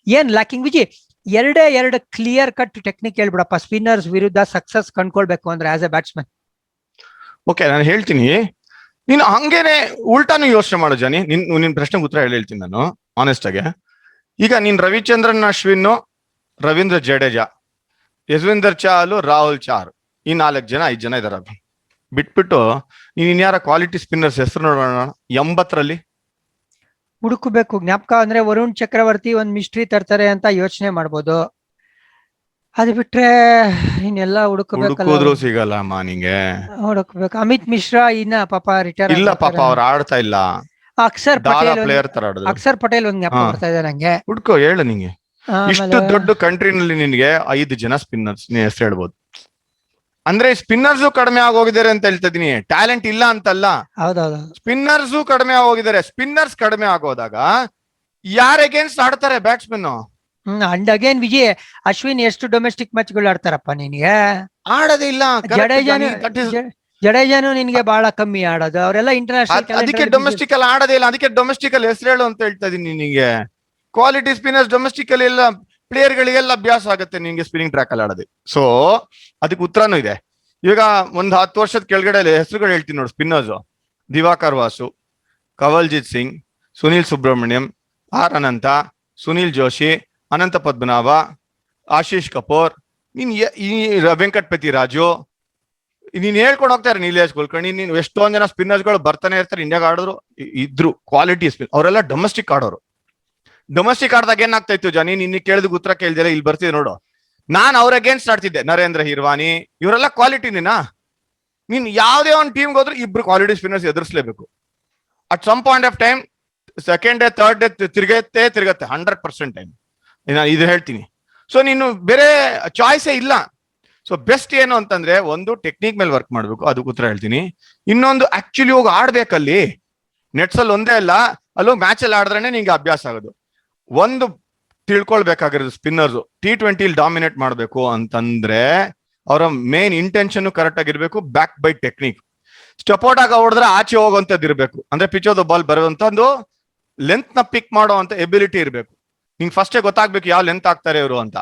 ಏನ್ ಲ್ಯಾಕಿಂಗ್? ವಿಜಿ, ಎರಡು ಕ್ಲಿಯರ್ ಕಟ್ ಟೆಕ್ನಿಕ್ ಹೇಳ್ಬಿಡಪ್ಪ ಸ್ಪಿನ್ನರ್ಸ್ ವಿರುದ್ಧ ಸಕ್ಸಸ್ ಕಂಡ್ಕೊಳ್ಬೇಕು ಅಂದ್ರೆ ಆಸ್ ಎ ಬ್ಯಾಟ್ಸ್ಮನ್. ಓಕೆ, ನಾನು ಹೇಳ್ತೀನಿ. ನೀನು ಹಂಗೇನೆ ಉಲ್ಟಾನು ಯೋಚನೆ ಮಾಡೋ ಜಾನಿ. ನಿನ್ ಪ್ರಶ್ನೆಗೆ ಉತ್ತರ ಹೇಳ್ತೀನಿ ನಾನು ಆನೆಸ್ಟ್ ಆಗಿ. ಈಗ ನೀನ್ ರವಿಚಂದ್ರನ್ ಅಶ್ವಿನ್, ರವೀಂದ್ರ ಜಡೇಜಾ, ಯಜ್ವೇಂದರ್ ಚಾಹಲ್, ರಾಹುಲ್ ಚಾರ್, ಈ 5 ಜನ ಇದಾರ. ಬಿಟ್ಬಿಟ್ಟು ನೀನ್ ಇನ್ಯಾರ ಕ್ವಾಲಿಟಿ ಸ್ಪಿನ್ನರ್ಸ್ ಹೆಸರು ನೋಡೋಣ 80ರಲ್ಲಿ ಹುಡುಕಬೇಕು. ಜ್ಞಾಪಕ ಅಂದ್ರೆ ವರುಣ್ ಚಕ್ರವರ್ತಿ ಒಂದ್ ಮಿಸ್ಟ್ರಿ ತರ್ತಾರೆ ಅಂತ ಯೋಚನೆ ಮಾಡ್ಬೋದು. ಅದು ಬಿಟ್ರೆ ಇನ್ನೆಲ್ಲ ಹುಡುಕಿದ್ರು ಸಿಗಲ್ಲ ಅಮ್ಮ ನಿಂಗೆ. ಹುಡುಕ್ಬೇಕು. ಅಮಿತ್ ಮಿಶ್ರಾ ಇನ್ನ ಪಾಪ ರಿಟೈರ್ ಇಲ್ಲ, ಪಾಪ ಅವ್ರು ಆಡ್ತಾ ಇಲ್ಲ. ಅಕ್ಷರ್ ಪ್ಲೇಯರ್ ತರ ಆಡಿದ್ರು. ಅಕ್ಷರ್ ಪಟೇಲ್ ಒಂದ್ ಜ್ಞಾಪಕ ಬರ್ತಾ ಇದೆ ನಂಗೆ. ಹುಡ್ಕೋ, ಹೇಳು ನಿಂಗೆ. ಇಷ್ಟು ದೊಡ್ಡ ಕಂಟ್ರಿನಲ್ಲಿ ನಿನ್ಗೆ 5 ಜನ ಸ್ಪಿನ್ನರ್ಸ್ ನೀ ಹೆಸರು ಹೇಳ್ಬೋದು. ಅಂದ್ರೆ ಸ್ಪಿನ್ನರ್ಸು ಕಡಿಮೆ ಆಗೋಗಿದ್ದಾರೆ ಅಂತ ಹೇಳ್ತಾ ಇದೀನಿ, ಟ್ಯಾಲೆಂಟ್ ಇಲ್ಲ ಅಂತಲ್ಲ. ಹೌದೌದು, ಸ್ಪಿನ್ನರ್ಸು ಕಡಿಮೆ ಆಗೋಗಿದ್ದಾರೆ. ಸ್ಪಿನ್ನರ್ಸ್ ಕಡಿಮೆ ಆಗೋದಾಗ ಯಾರ ಅಗೇನ್ಸ್ಟ್ ಆಡ್ತಾರೆ batsman? And again Vijay, Ashwin ಎಷ್ಟು ಡೊಮೆಸ್ಟಿಕ್ ಮ್ಯಾಚ್ ಗಳು ಆಡ್ತಾರಪ್ಪ ನಿನ್ಗೆ? ಆಡೋದೇ ಇಲ್ಲ. ಜಡೇಜಾನು ನಿನ್ಗೆ ಬಹಳ ಕಮ್ಮಿ ಆಡೋದು. ಅವರೆಲ್ಲ ಇಂಟರ್ನ್ಯಾಷನಲ್. ಅದಕ್ಕೆ ಡೊಮೆಸ್ಟಿಕ್ ಅಲ್ಲಿ ಆಡೋದೇ ಇಲ್ಲ. ಅದಕ್ಕೆ ಡೊಮೆಸ್ಟಿಕ್ ಅಲ್ಲಿ ಹೆಸರು ಹೇಳು ಅಂತ ಹೇಳ್ತಾ ಇದೀನಿ ನಿನಗೆ. ಕ್ವಾಲಿಟಿ ಸ್ಪಿನ್ನರ್ಸ್ ಡೊಮೆಸ್ಟಿಕ್ ಅಲ್ಲಿ ಎಲ್ಲ ಪ್ಲೇಯರ್ ಗಳಿಗೆಲ್ಲ ಅಭ್ಯಾಸ ಆಗುತ್ತೆ ನಿನ್ಗೆ ಸ್ಪಿನ್ನಿಂಗ್ ಟ್ರ್ಯಾಕ್ ಅಲ್ಲಿ ಆಡೋದು. ಸೊ ಅದಕ್ಕೆ ಉತ್ತರನೂ ಇದೆ. ಈಗ ಒಂದ್ 10 ವರ್ಷದ ಕೆಳಗಡೆ ಹೆಸರುಗಳು ಹೇಳ್ತೀನಿ ನೋಡಿ ಸ್ಪಿನ್ನರ್ಸ್: ದಿವಾಕರ್ ವಾಸು, ಕವಲ್ಜಿತ್ ಸಿಂಗ್, ಸುನಿಲ್ ಸುಬ್ರಹ್ಮಣ್ಯಂ, ಆರ್ ಅನಂತ, ಸುನಿಲ್ ಜೋಶಿ, ಅನಂತ ಪದ್ಮನಾಭ, ಆಶೀಶ್ ಕಪೂರ್, ವೆಂಕಟಪತಿ ರಾಜು, ನೀನ್ ಹೇಳ್ಕೊಂಡು ಹೋಗ್ತಾರೆ. ನೀಲೇಶ್ ಕುಲಕರ್ಣಿ, ನೀನ್ ಎಷ್ಟೊಂದ್ ಜನ ಸ್ಪಿನ್ನರ್ಸ್ ಗಳು ಬರ್ತಾನೆ ಇರ್ತಾರೆ. ಇಂಡಿಯಾಗ ಆಡಿದ್ರು ಇದ್ರು ಕ್ವಾಲಿಟಿ ಸ್ಪಿನ್. ಅವರೆಲ್ಲ ಡೊಮೆಸ್ಟಿಕ್ ಆಡೋರು. ಡೊಮೆಸ್ಟಿಕ್ ಆಡ್ದಾಗ ಏನಾಗ್ತಾ ಇತ್ತು ಜಾನಿ, ನಿನ್ನ ಕೇಳಿದ ಉತ್ತರ ಕೇಳ್ದಿಲ್ಲ, ಇಲ್ಲಿ ಬರ್ತಿದೆ ನೋಡು. ನಾನ್ ಅವ್ರ ಅಗೇನ್ಸ್ಟ್ ಆಡ್ತಿದ್ದೆ. ನರೇಂದ್ರ ಹಿರ್ವಾನಿ ಇವರೆಲ್ಲ ಕ್ವಾಲಿಟಿನೇನಾ? ನೀನ್ ಯಾವ್ದೇ ಒಂದು ಟೀಮ್ಗೆ ಹೋದ್ರು 2 ಕ್ವಾಲಿಟಿ ಸ್ಪಿನ್ನರ್ಸ್ ಎದುರಿಸಲೇಬೇಕು. At some point of time second day third day ತಿರ್ಗತ್ತೆ 100% ಟೈಮ್. ನಾನು ಇದು ಹೇಳ್ತೀನಿ. ಸೊ ನೀನು ಬೇರೆ ಚಾಯ್ಸೇ ಇಲ್ಲ. ಸೊ ಬೆಸ್ಟ್ ಏನು ಅಂತಂದ್ರೆ, ಒಂದು ಟೆಕ್ನಿಕ್ ಮೇಲೆ ವರ್ಕ್ ಮಾಡ್ಬೇಕು, ಅದಕ್ಕೆ ಉತ್ತರ ಹೇಳ್ತೀನಿ. ಇನ್ನೊಂದು ಆಕ್ಚುಲಿ ಹೋಗಿ ಆಡ್ಬೇಕಲ್ಲಿ. ನೆಟ್ಸ್ ಅಲ್ಲಿ ಒಂದೇ ಅಲ್ಲ, ಅಲ್ಲೋಗಿ ಮ್ಯಾಚ್ ಅಲ್ಲಿ ಆಡಿದ್ರೆ ನಿಂಗೆ ಅಭ್ಯಾಸ ಆಗೋದು. ಒಂದು ತಿಳ್ಕೊಳ್ಬೇಕಾಗಿರೋದು, ಸ್ಪಿನ್ನರ್ಸ್ T20 ಡಾಮಿನೇಟ್ ಮಾಡ್ಬೇಕು ಅಂತಂದ್ರೆ ಅವರ ಮೇನ್ ಇಂಟೆನ್ಷನ್ ಕರೆಕ್ಟ್ ಆಗಿರ್ಬೇಕು. Back by technique. ಸ್ಟೆಪೌಟ್ ಆಗ ಹೊಡೆದ್ರೆ ಆಚೆ ಹೋಗುವಂತದ್ದು ಇರ್ಬೇಕು. ಅಂದ್ರೆ ಪಿಚ್ ಆಫ್ ದ ಬಾಲ್ ಬರುವಂತ ಒಂದು ಲೆಂತ್ ನ ಪಿಕ್ ಮಾಡೋ ಅಂತ ಎಬಿಲಿಟಿ ಇರ್ಬೇಕು. ನಿಂಗೆ ಫಸ್ಟೇ ಗೊತ್ತಾಗ್ಬೇಕು ಯಾವ ಲೆಂತ್ ಆಗ್ತಾರೆ ಇವರು ಅಂತ.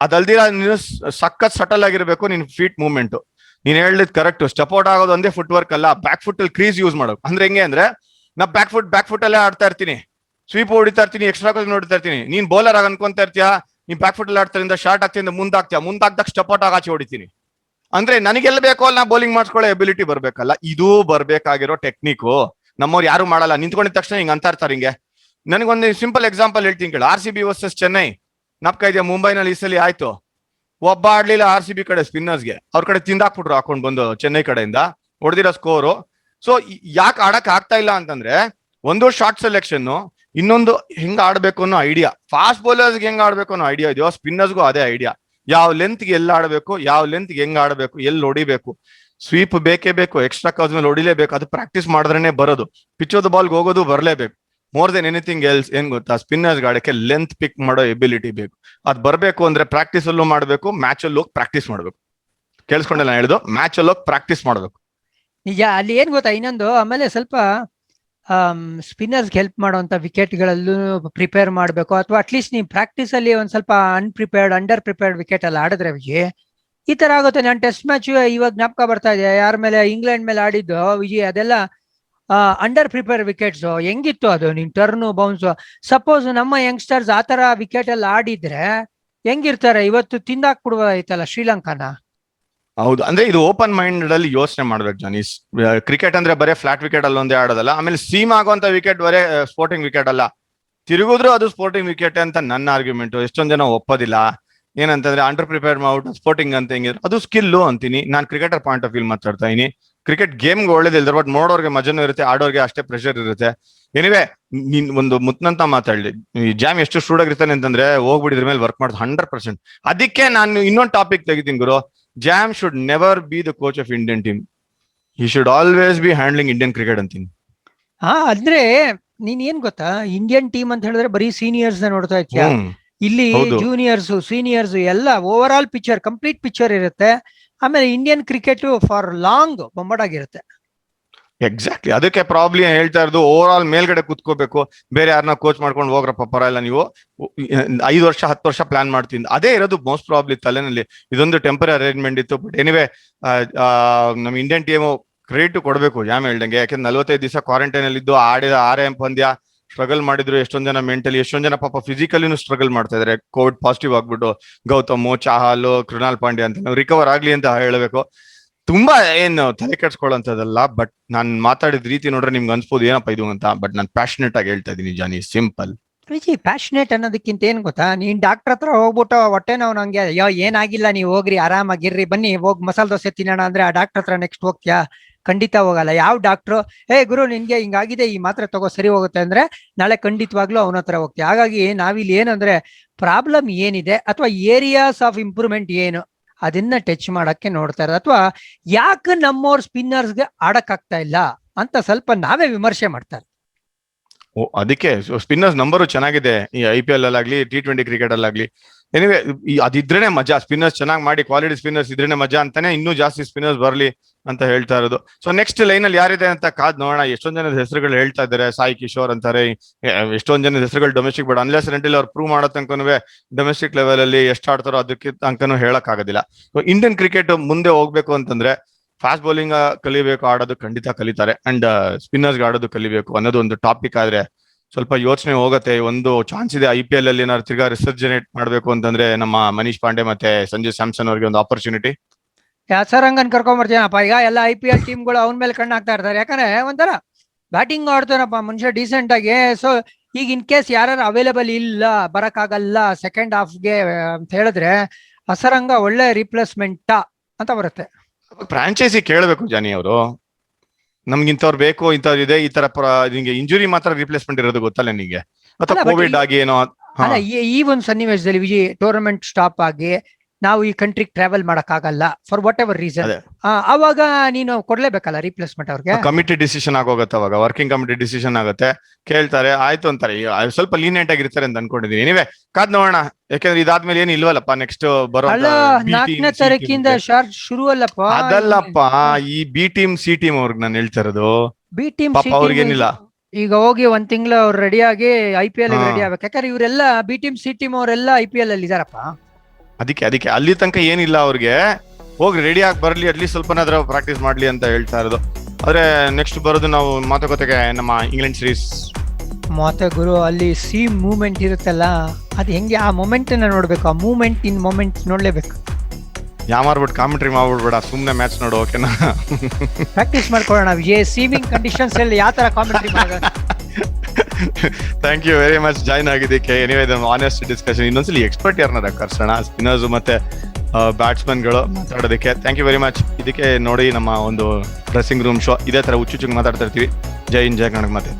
ಅದಲ್ದಿರ ನೀನು ಸಖತ್ ಸಟಲ್ ಆಗಿರ್ಬೇಕು ನಿನ್ ಫೀಟ್ ಮೂವ್ಮೆಂಟ್. ನೀನ್ ಹೇಳಿದ್ ಕರೆಕ್ಟ್. ಸ್ಟೆಪೌಟ್ ಆಗೋದು ಒಂದೇ ಫುಟ್ ವರ್ಕ್ ಅಲ್ಲ, ಬ್ಯಾಕ್ ಫುಟ್ ಅಲ್ಲಿ ಕ್ರೀಸ್ ಯೂಸ್ ಮಾಡೋದು. ಅಂದ್ರೆ ಹೆಂಗೆ ಅಂದ್ರೆ, ನಾ ಬ್ಯಾಕ್ ಫುಟ್ ಅಲ್ಲೇ ಆಡ್ತಾ ಇರ್ತೀನಿ, ಸ್ವೀಪ್ ಹೊಡಿತಾ ಇರ್ತೀನಿ, ಎಕ್ಸ್ಟ್ರಾ ನೋಡ್ತಾ ಇರ್ತೀನಿ. ನೀನ್ ಬೌಲರ್ ಆಗಿ ಅನ್ಕೊಂತ ಇರ್ತೀಯ, ನೀನ್ ಬ್ಯಾಕ್ ಫುಟ್ ಅಲ್ಲಿ ಆಡ್ತಾರಿಂದ ಶಾರ್ಟ್ ಆಗ್ತಿಂದ ಮುಂದಾಗ್ದಾಗ ಸ್ಟೆಪೌಟ್ ಆಚೆ ಹೊಡಿತೀನಿ. ಅಂದ್ರೆ ನನಗೆಲ್ಲ ಬೇಕೋ ಅಲ್ಲ, ನಾ ಬೌಲಿಂಗ್ ಮಾಡ್ಸ್ಕೊಳ್ಳೋ ಎಬಿಲಿಟಿ ಬರ್ಬೇಕಲ್ಲ. ಇದು ಬರ್ಬೇಕಾಗಿರೋ ಟೆಕ್ನಿಕ್ ನಮ್ಮವ್ರು ಯಾರು ಮಾಡಲ್ಲ. ನಿಂತ್ಕೊಂಡಿದ ತಕ್ಷಣ ಹಿಂಗ್ ಅಂತ ಇರ್ತಾರೆ. ಹಿಂಗೆ ನನಗೊಂದು ಸಿಂಪಲ್ ಎಕ್ಸಾಂಪಲ್ ಹೇಳ್ತೀನಿ ಕೇಳು. RCB ವರ್ಸಸ್ ಚೆನ್ನೈ ನಾಪ್ಕ ಇದೆಯಾ? ಮುಂಬೈನಲ್ಲಿ ಈ ಸಲ ಆಯ್ತು. ಒಬ್ಬ ಆಡ್ಲಿಲ್ಲ RCB ಕಡೆ ಸ್ಪಿನ್ನರ್ಸ್ಗೆ. ಅವ್ರ ಕಡೆ ತಿಂದಾಕ್ಬಿಟ್ರು ಹಾಕೊಂಡ್ ಬಂದು ಚೆನ್ನೈ ಕಡೆಯಿಂದ ಹೊಡೆದಿರೋ ಸ್ಕೋರು. ಸೊ ಯಾಕೆ ಆಡಕ್ ಆಗ್ತಾ ಇಲ್ಲ ಅಂತಂದ್ರೆ, ಒಂದು ಶಾರ್ಟ್ ಸೆಲೆಕ್ಷನ್, ಇನ್ನೊಂದು ಹೆಂಗ್ ಆಡ್ಬೇಕು ಅನ್ನೋ ಐಡಿಯಾ. ಫಾಸ್ಟ್ ಬೌಲರ್ಸ್ಗೆ ಹೆಂಗ್ ಆಡ್ಬೇಕು ಅನ್ನೋ ಐಡಿಯಾ ಇದೆಯೋ, ಸ್ಪಿನ್ನರ್ಸ್ಗೂ ಅದೇ ಐಡಿಯಾ. ಯಾವ ಲೆಂತ್ಗೆ ಎಲ್ಲಿ ಆಡಬೇಕು, ಯಾವ ಲೆಂತ್ಗೆ ಹೆಂಗ್ ಆಡಬೇಕು, ಎಲ್ಲಿ ಹೊಡಿಬೇಕು. ಸ್ವೀಪ್ ಬೇಕೇ ಬೇಕು, ಎಕ್ಸ್ಟ್ರಾ ಕವರ್ಸ್ ಮೇಲೆ ಹೊಡಿಲೇಬೇಕು. ಅದು ಪ್ರಾಕ್ಟೀಸ್ ಮಾಡಿದ್ರೇನೆ ಬರೋದು. ಪಿಚ್ ಆಫ್ ದ ಬಾಲ್ಗೆ ಹೋಗೋದು ಬರಲೇಬೇಕು. ಮೋರ್ ದೆನ್ ಎನಿಥಿಂಗ್ ಎಲ್ಸ್ ಏನ್ ಗೊತ್ತಾ, ಸ್ಪಿನ್ನರ್ಸ್ ಗಾಡಕ್ಕೆ ಲೆಂತ್ ಪಿಕ್ ಮಾಡೋ ಎಬಿಲಿಟಿ ಬೇಕು. ಅದ್ ಬರ್ಬೇಕು ಅಂದ್ರೆ ಪ್ರಾಕ್ಟೀಸ್ ಅಲ್ಲೂ ಮಾಡ್ಬೇಕು, ಮ್ಯಾಚ್ ಅಲ್ಲಿ ಹೋಗಿ ಪ್ರಾಕ್ಟೀಸ್ ಮಾಡ್ಬೇಕು. ಕೇಳಿಸ್ಕೊಂಡೆಲ್ಲ ಹೇಳಿದ್ದು, ಮ್ಯಾಚ್ ಅಲ್ಲಿ ಹೋಗಿ ಪ್ರಾಕ್ಟೀಸ್ ಮಾಡ್ಬೇಕು. ನಿಜ. ಅಲ್ಲಿ ಏನ್ ಗೊತ್ತಾ ಇನ್ನೊಂದು, ಆಮೇಲೆ ಸ್ವಲ್ಪ ಸ್ಪಿನ್ನರ್ಸ್ಗೆ ಹೆಲ್ಪ್ ಮಾಡುವಂತ ವಿಕೆಟ್ ಗಳಲ್ಲೂ ಪ್ರಿಪೇರ್ ಮಾಡ್ಬೇಕು. ಅಥವಾ ಅಟ್ಲೀಸ್ಟ್ ನೀವು ಪ್ರಾಕ್ಟೀಸ್ ಅಲ್ಲಿ ಒಂದ್ ಸ್ವಲ್ಪ ಅಂಡರ್ ಪ್ರಿಪೇರ್ಡ್ ವಿಕೆಟ್ ಅಲ್ಲಿ ಆಡಿದ್ರೆ ವಿಜಯ್ ಈ ತರ ಆಗುತ್ತೆ. ನಾನು ಟೆಸ್ಟ್ ಮ್ಯಾಚ್ ಇವಾಗ ಜ್ಞಾಪಕ ಬರ್ತಾ ಇದೆ, ಯಾರ ಮೇಲೆ, ಇಂಗ್ಲೆಂಡ್ ಮೇಲೆ ಆಡಿದ್ದು ವಿಜಯ್, ಅದೆಲ್ಲ ಅಂಡರ್ ಪ್ರಿಪೇರ್ ವಿಕೆಟ್ಸ್. ಹೆಂಗಿತ್ತು ಅದು, ನಿನ್ ಟರ್ನ್ ಬೌನ್ಸ್. ಸಪೋಸ್ ನಮ್ಮ ಯಂಗ್ಸ್ಟರ್ಸ್ ಆತರ ವಿಕೆಟ್ ಅಲ್ಲಿ ಆಡಿದ್ರೆ ಹೆಂಗಿರ್ತಾರೆ? ಇವತ್ತು ತಿಂದಾಕ್ಬಿಡ್ಬೋದಾಯ್ತಲ್ಲ ಶ್ರೀಲಂಕಾನ. ಹೌದು. ಅಂದ್ರೆ ಇದು ಓಪನ್ ಮೈಂಡ್ ಅಲ್ಲಿ ಯೋಚನೆ ಮಾಡ್ಬೇಕು ಜಾನೀಸ್. ಕ್ರಿಕೆಟ್ ಅಂದ್ರೆ ಬರೀ ಫ್ಲಾಟ್ ವಿಕೆಟ್ ಅಲ್ಲಿ ಒಂದೇ ಆಡೋದಲ್ಲ. ಆಮೇಲೆ ಸೀಮ್ ಆಗುವಂತ ವಿಕೆಟ್ ಬರೇ ಸ್ಪೋರ್ಟಿಂಗ್ ವಿಕೆಟ್ ಅಲ್ಲ, ತಿರುಗಿದ್ರು ಅದು ಸ್ಪೋರ್ಟಿಂಗ್ ವಿಕೆಟ್ ಅಂತ ನನ್ನ ಆರ್ಗ್ಯುಮೆಂಟ್. ಎಷ್ಟೊಂದ್ ಜನ ಒಪ್ಪೋದಿಲ್ಲ. ಏನಂತಂದ್ರೆ ಅಂಡರ್ ಪ್ರಿಪೇರ್ ಮಾಡ್ಬಿಟ್ಟು ಸ್ಪೋರ್ಟಿಂಗ್ ಅಂತ ಹೆಂಗಿದ್ರೆ ಅದು ಸ್ಕಿಲ್ ಅಂತೀನಿ. ನಾನು ಕ್ರಿಕೆಟರ್ ಪಾಯಿಂಟ್ ಆಫ್ ವ್ಯೂ ಮಾತಾಡ್ತಾ ಇದೀನಿ. ಕ್ರಿಕೆಟ್ ಗೇಮ್ಗೆ ಒಳ್ಳೇದಿಲ್ಲ, ಬಟ್ ನೋಡೋರ್ಗೆ ಮಜಾನೂ ಇರುತ್ತೆ, ಆಡೋರ್ಗೆ ಅಷ್ಟೇ ಪ್ರೆಷರ್ ಇರುತ್ತೆ. ಎನಿವೆ ನೀನ್ ಒಂದು ಮುತ್ನಂತ ಮಾತಾಡ್ಲಿ, ಈ ಜಾಮ್ ಎಷ್ಟು ಸ್ಟೂಡ್ ಆಗಿರ್ತಾನೆ ಅಂತಂದ್ರೆ ಹೋಗ್ಬಿಡಿದ್ರ ಮೇಲೆ ವರ್ಕ್ ಮಾಡೋದು 100%. ಅದಕ್ಕೆ ನಾನು ಇನ್ನೊಂದು ಟಾಪಿಕ್ ತೆಗಿತೀನಿ ಗುರು. Jam should never be the coach of Indian team, he should always be handling Indian cricket ಅಂತೀನಿ. ಅಂದ್ರೆ ನೀನ್ ಏನ್ ಗೊತ್ತಾ, ಇಂಡಿಯನ್ ಟೀಮ್ ಅಂತ ಹೇಳಿದ್ರೆ ಬರೀ ಸೀನಿಯರ್ಸ್ ನೋಡ್ತಾ ಇದ್ಯಾ, ಇಲ್ಲಿ ಜೂನಿಯರ್ಸ್ ಸೀನಿಯರ್ಸ್ ಎಲ್ಲ overall picture, complete picture ಇರುತ್ತೆ. ಆಮೇಲೆ ಇಂಡಿಯನ್ ಕ್ರಿಕೆಟ್ ಫಾರ್ ಲಾಂಗ್ ಬೊಂಬಾಟಾಗಿರುತ್ತೆ. ಎಕ್ಸಾಕ್ಟ್ಲಿ, ಅದಕ್ಕೆ ಪ್ರಾಬ್ಲಮ್ ಹೇಳ್ತಾ ಇರೋದು. ಓವರ್ ಆಲ್ ಮೇಲ್ಗಡೆ ಕುತ್ಕೋಬೇಕು, ಬೇರೆ ಯಾರನ್ನ ಕೋಚ್ ಮಾಡ್ಕೊಂಡು ಹೋಗ್ರಪ್ಪ ಪರವಾಗಿಲ್ಲ, ನೀವು 5 ವರ್ಷ 10 ವರ್ಷ ಪ್ಲಾನ್ ಮಾಡ್ತೀನಿ, ಅದೇ ಇರೋದು ಮೋಸ್ಟ್ ಪ್ರಾಬ್ಲಿ ತಲೆನಲ್ಲಿ. ಇದೊಂದು ಟೆಂಪರರಿ ಅರೇಂಜ್ಮೆಂಟ್ ಇತ್ತು. ಬಟ್ ಎನಿವೆ ನಮ್ ಇಂಡಿಯನ್ ಟೀಮ್ ಕ್ರೆಡಿಟ್ ಕೊಡ್ಬೇಕು ಜಾಮ್ ಹೇಳ್ದಂಗೆ. ಯಾಕಂದ್ರೆ 45 ದಿವಸ ಕ್ವಾರಂಟೈನ್ ಅಲ್ಲಿ ಇದ್ದು ಆಡಿದ 6 ಪಂದ್ಯ ಸ್ಟ್ರಗಲ್ ಮಾಡಿದ್ರು. ಎಷ್ಟೊಂದ್ ಜನ ಮೆಂಟಲಿ, ಎಷ್ಟೊಂದ್ ಜನ ಪಾಪ ಫಿಸಿಕಲಿನೂ ಸ್ಟ್ರಗಲ್ ಮಾಡ್ತಾ ಇದಾರೆ. ಕೋವಿಡ್ ಪಾಸಿಟಿವ್ ಆಗ್ಬಿಟ್ಟು ಗೌತಮ್, ಚಾಹಲ್, ಕೃಣಾಲ್ ಪಾಂಡ್ಯ ಅಂತ ನಾವು ರಿಕವರ್ ಆಗ್ಲಿ ಅಂತ ಹೇಳಬೇಕು. ತುಂಬಾ ಏನು ತಲೆ ಕೆಡ್ಸ್ಕೊಳ್ಳೋಂಥದ್ದಲ್ಲ. ಬಟ್ ನಾನ್ ಮಾತಾಡಿದ ರೀತಿ ನೋಡ್ರೆ ನಿಮ್ಗೆ ಅನ್ಸ್ಬೋದು ಏನಪ್ಪ ಇದು ಅಂತ. ಬಟ್ ನಾನು ಪ್ಯಾಷನೆಟ್ ಆಗಿ ಹೇಳ್ತಾ ಇದೀನಿ ಜಾನಿ, ಸಿಂಪಲ್. ಪ್ಯಾಷನೇಟ್ ಅನ್ನೋದಕ್ಕಿಂತ ಏನ್ ಗೊತ್ತಾ, ನೀನ್ ಡಾಕ್ಟರ್ ಹತ್ರ ಹೋಗ್ಬಿಟ್ಟು ಹೊಟ್ಟೆ ನಾವು ನಂಗೆ ಏನಾಗಿಲ್ಲ, ನೀವು ಹೋಗ್ರಿ ಆರಾಮಾಗಿರ್ರಿ, ಬನ್ನಿ ಹೋಗಿ ಮಸಾಲೆ ದೋಸೆ ತಿನ್ನೋಣ ಅಂದ್ರೆ ಆ ಡಾಕ್ಟರ್ ಹತ್ರ ನೆಕ್ಸ್ಟ್ ಹೋಗ್ತೀಯಾ? ಖಂಡಿತ ಹೋಗಲ್ಲ. ಯಾವ ಡಾಕ್ಟ್ರು ಗುರು ನಿನ್ಗೆ ಹಿಂಗಾಗಿದೆ, ಈ ಮಾತ್ರೆ ತಗೋ ಸರಿ ಹೋಗುತ್ತೆ ಅಂದ್ರೆ ನಾಳೆ ಖಂಡಿತವಾಗ್ಲೂ ಅವನ ಹತ್ರ ಹೋಗ್ತೀವಿ. ಹಾಗಾಗಿ ನಾವಿಲ್ಲಿ ಏನಂದ್ರೆ ಪ್ರಾಬ್ಲಮ್ ಏನಿದೆ ಅಥವಾ ಏರಿಯಾಸ್ ಆಫ್ ಇಂಪ್ರೂವ್ಮೆಂಟ್ ಏನು ಅದನ್ನ ಟಚ್ ಮಾಡಕ್ಕೆ ನೋಡ್ತಾ ಇರೋದು, ಅಥವಾ ಯಾಕೆ ನಮ್ಮವ್ರ ಸ್ಪಿನ್ನರ್ಸ್ಗೆ ಆಡಕ್ ಆಗ್ತಾ ಇಲ್ಲ ಅಂತ ಸ್ವಲ್ಪ ನಾವೇ ವಿಮರ್ಶೆ ಮಾಡ್ತಾರೆ. ಅದಕ್ಕೆ ಸ್ಪಿನ್ನರ್ಸ್ ನಂಬರು ಚೆನ್ನಾಗಿದೆ ಈ IPL ಅಲ್ಲಾಗ್ಲಿ T20 ಕ್ರಿಕೆಟ್ ಅಲ್ಲಾಗ್ಲಿ. ಎನಿವೆ ಅದಿದ್ರೇನೆ ಮಜಾ, ಸ್ಪಿನ್ನರ್ಸ್ ಚೆನ್ನಾಗಿ ಮಾಡಿ ಕ್ವಾಲಿಟಿ ಸ್ಪಿನ್ನರ್ಸ್ ಇದ್ರೇನೆ ಮಜಾ ಅಂತಾನೆ ಇನ್ನೂ ಜಾಸ್ತಿ ಸ್ಪಿನ್ನರ್ಸ್ ಬರ್ಲಿ ಅಂತ ಹೇಳ್ತಾ ಇರೋದು. ಸೊ ನೆಕ್ಸ್ಟ್ ಲೈನ್ ಅಲ್ಲಿ ಯಾರಿದೆ ಅಂತ ಕಾದ್ ನೋಡೋಣ. ಎಷ್ಟೊಂದ್ ಜನದ ಹೆಸರುಗಳು ಹೇಳ್ತಾ ಇದ್ದಾರೆ, ಸಾಯಿ ಕಿಶೋರ್ ಅಂತಾರೆ, ಎಷ್ಟೊಂದ್ ಜನದ ಹೆಸರುಗಳು ಡೊಮೆಸ್ಟಿಕ್. ಬಟ್ ಅನ್ಲೆಸ್ ಅಂಟಿಲ್ ಅವ್ರು ಪ್ರೂವ್ ಮಾಡೋ ತನಕನೂ ಡೊಮೆಸ್ಟಿಕ್ ಲೆವೆಲ್ ಅಲ್ಲಿ ಎಷ್ಟು ಆಡ್ತಾರೋ ಅದಕ್ಕೆ ತನಕನೂ ಹೇಳಕ್ ಆಗೋದಿಲ್ಲ. ಇಂಡಿಯನ್ ಕ್ರಿಕೆಟ್ ಮುಂದೆ ಹೋಗ್ಬೇಕು ಅಂತಂದ್ರೆ ಫಾಸ್ಟ್ ಬೌಲಿಂಗ್ ಕಲಿಬೇಕು, ಆಡೋದು ಖಂಡಿತ ಕಲಿತಾರೆ, ಅಂಡ್ ಸ್ಪಿನ್ನರ್ಸ್ ಆಡೋದು ಕಲಿಬೇಕು ಅನ್ನೋದು ಒಂದು ಟಾಪಿಕ್ ಆದ್ರೆ ಸ್ವಲ್ಪ ಯೋಚನೆ ಹೋಗುತ್ತೆ. ಒಂದು ಚಾನ್ಸ್ ಇದೆ IPL ಅಲ್ಲಿ ಏನಾದ್ರು ತಿರ್ಗಾ ರಿಸರ್ಜನೇಟ್ ಮಾಡ್ಬೇಕು ಅಂತಂದ್ರೆ ನಮ್ಮ ಮನೀಶ್ ಪಾಂಡೆ ಮತ್ತೆ ಸಂಜು ಸ್ಯಾಮ್ಸನ್ ಅವ್ರಿಗೆ ಒಂದು ಆಪರ್ಚುನಿಟಿ. ಯಾಸರಂಗನ್ ಕರ್ಕೊಂಡ್ಬರ್ತೀನಪ್ಪ. ಈಗ ಎಲ್ಲ IPL ಟೀಮ್ಗಳು ಅವನ ಮೇಲೆ ಕಣ್ಣು ಹಾಕ್ತಾ ಇರ್ತಾರೆ. ಯಾಕಂದ್ರೆ ಒಂಥರ ಬ್ಯಾಟಿಂಗ್ ಆಡ್ತಾನಪ್ಪ ಮನುಷ್ಯ ಡೀಸೆಂಟ್ ಆಗಿ. ಸೊ ಈಗ ಇನ್ ಕೇಸ್ ಯಾರು ಅವೈಲೇಬಲ್ ಇಲ್ಲ, ಬರಕ್ಕಾಗಲ್ಲ ಸೆಕೆಂಡ್ ಹಾಫ್ಗೆ ಅಂತ ಹೇಳಿದ್ರೆ ಹಸರಂಗ ಒಳ್ಳೆ ರಿಪ್ಲೇಸ್ಮೆಂಟ್ ಅಂತ ಬರುತ್ತೆ. ಫ್ರಾಂಚೈಸಿ ಕೇಳಬೇಕು ಜಾನಿ ಅವರು, ನಮ್ಗೆ ಇಂಥವ್ರು ಬೇಕು, ಇಂಥವ್ರು ಇದೆ, ಈ ತರ ನಿಂಗೆ ಇಂಜುರಿ ಮಾತ್ರ ರಿಪ್ಲೇಸ್ಮೆಂಟ್ ಇರೋದು ಗೊತ್ತಲ್ಲ ನಿಂಗೆ, ಅಥವಾ ಕೋವಿಡ್ ಆಗಿ ಏನೋ. ಅಲ್ಲ, ಈ ಒಂದು ಸನ್ನಿವೇಶದಲ್ಲಿ ವಿಜಯ್ ಟೂರ್ನಮೆಂಟ್ ಸ್ಟಾಪ್ ಆಗಿ ನಾವು ಈ ಕಂಟ್ರಿಗೆ ಟ್ರಾವೆಲ್ ಮಾಡಕ್ ಆಗಲ್ಲ ಫಾರ್ ವಾಟ್ ಎವರ್ ರೀಸನ್, ಅವಾಗ ನೀನು ಕೊಡ್ಲೇಬೇಕಲ್ಲ ರಿಪ್ಲೇಸ್ಮೆಂಟ್ ಅವ್ರಿಗೆ. ಕಮಿಟಿ ಡಿಸಿಷನ್ ಆಗೋಗುತ್ತೆ, ಅವಾಗ ವರ್ಕಿಂಗ್ ಕಮಿಟಿ ಡಿಸಿಷನ್ ಆಗುತ್ತೆ, ಕೇಳ್ತಾರೆ, ಆಯ್ತು ಅಂತಾರೆ. ಸ್ವಲ್ಪ ಲೀನಿಯಂಟ್ ಆಗಿರ್ತಾರೆ ಅಂತ ಅನ್ಕೊಂಡಿದೀನಿ. ಎನಿವೆ ಕಾದ್ ನೋಡೋಣ, ಯಾಕಂದ್ರೆ ಇದಾದ್ಮೇಲೆ ಏನು ಇಲ್ವಲ್ಲಪ್ಪ ನೆಕ್ಸ್ಟ್ ಬರೋ 4ನೇ ತಾರೀಕಿಂದ ಶಾರ್ಟ್ ಶುರು ಅಲ್ಲಪ್ಪ. ಅದಲ್ಲಪ್ಪ, ಈ B ಟೀಮ್ C ಟೀಮ್ ಅವ್ರಿಗೆ ನಾನು ಹೇಳ್ತಾ ಇರೋದು. B ಟೀಮ್ ಅವ್ರಿಗೇನಿಲ್ಲ, ಈಗ ಹೋಗಿ 1 ತಿಂಗಳು ಅವ್ರು ರೆಡಿ ಆಗಿ IPL ರೆಡಿ ಆಗ್ಬೇಕು. ಯಾಕಂದ್ರೆ ಇವರೆಲ್ಲ B ಟೀಮ್ C ಟೀಮ್ ಅವರೆಲ್ಲ IPL ಅಲ್ಲಿ ಇದಾರಪ್ಪ. ಅದಕ್ಕೆ ಅಲ್ಲಿ ತನಕ ಏನಿಲ್ಲ ಅವ್ರಿಗೆ, ಹೋಗಿ ರೆಡಿ ಆಗಿ ಬರ್ಲಿ, ಅಟ್ಲೀಸ್ಟ್ ಸ್ವಲ್ಪನಾದ್ರೂ ಪ್ರಾಕ್ಟೀಸ್ ಮಾಡ್ಲಿ ಅಂತ ಹೇಳ್ತಾ ಇರೋದು. ಆದ್ರೆ ನೆಕ್ಸ್ಟ್ ಬರೋದು ನಾವು ಮಾತುಕತೆಗೆ ನಮ್ಮ ಇಂಗ್ಲೆಂಡ್ ಸೀರೀಸ್. ಮತ್ತೆ ಗುರು ಅಲ್ಲಿ ಮೂವ್ಮೆಂಟ್ ಇರುತ್ತಲ್ಲ, ಅದು ಹೆಂಗೆ ಆ ಮೊಮೆಂಟ್ ನೋಡ್ಬೇಕು, ಆ ಮೂವ್ಮೆಂಟ್ ಇನ್ ಮೊಮೆಂಟ್ ನೋಡ್ಲೇಬೇಕು. ಯಾಮಾರ್ಬಿಟ್ಟು ಕಾಮೆಂಟ್ರಿ ಮಾಡ್ಬಿಡ್ಬೇಡ, ಸುಮ್ನೆ ಮ್ಯಾಚ್ ನೋಡು, ಓಕೆನಾ? ಪ್ರಾಕ್ಟೀಸ್ ಮಾಡ್ಕೊಳ್ಳೋಣ ವಿಜಯ್, ಸೀಮಿಂಗ್ ಕಂಡೀಷನ್ಸ್ ಅಲ್ಲಿ ಯಾವ ತರ ಕಾಮೆಂಟ್ರಿ ಮಾಡೋಣ. Thank you very much join ಆಗಿದ್ದಕ್ಕೆ. Anyway honest discussion. ಇನ್ನೊಂದ್ಸಲಿ ಎಕ್ಸ್ಪರ್ಟ್ ಯಾರನ್ನ ಕರ್ಸೋಣ, ಸ್ಪಿನ್ನರ್ಸ್ ಮತ್ತೆ ಬ್ಯಾಟ್ಸ್ಮನ್ಗಳು ಮಾತಾಡೋದಕ್ಕೆ. Thank you very much. ಇದಕ್ಕೆ ನೋಡಿ ನಮ್ಮ ಒಂದು ಡ್ರೆಸ್ಸಿಂಗ್ ರೂಮ್ ಶೋ ಇದೇ ತರ ಹುಚ್ಚುಚ್ಚು ಮಾತಾಡ್ತಾ ಇರ್ತೀವಿ. ಜೈ ಹಿಂದ್, ಜೈ ಕನ್ನಡ. ಮತ್ತೆ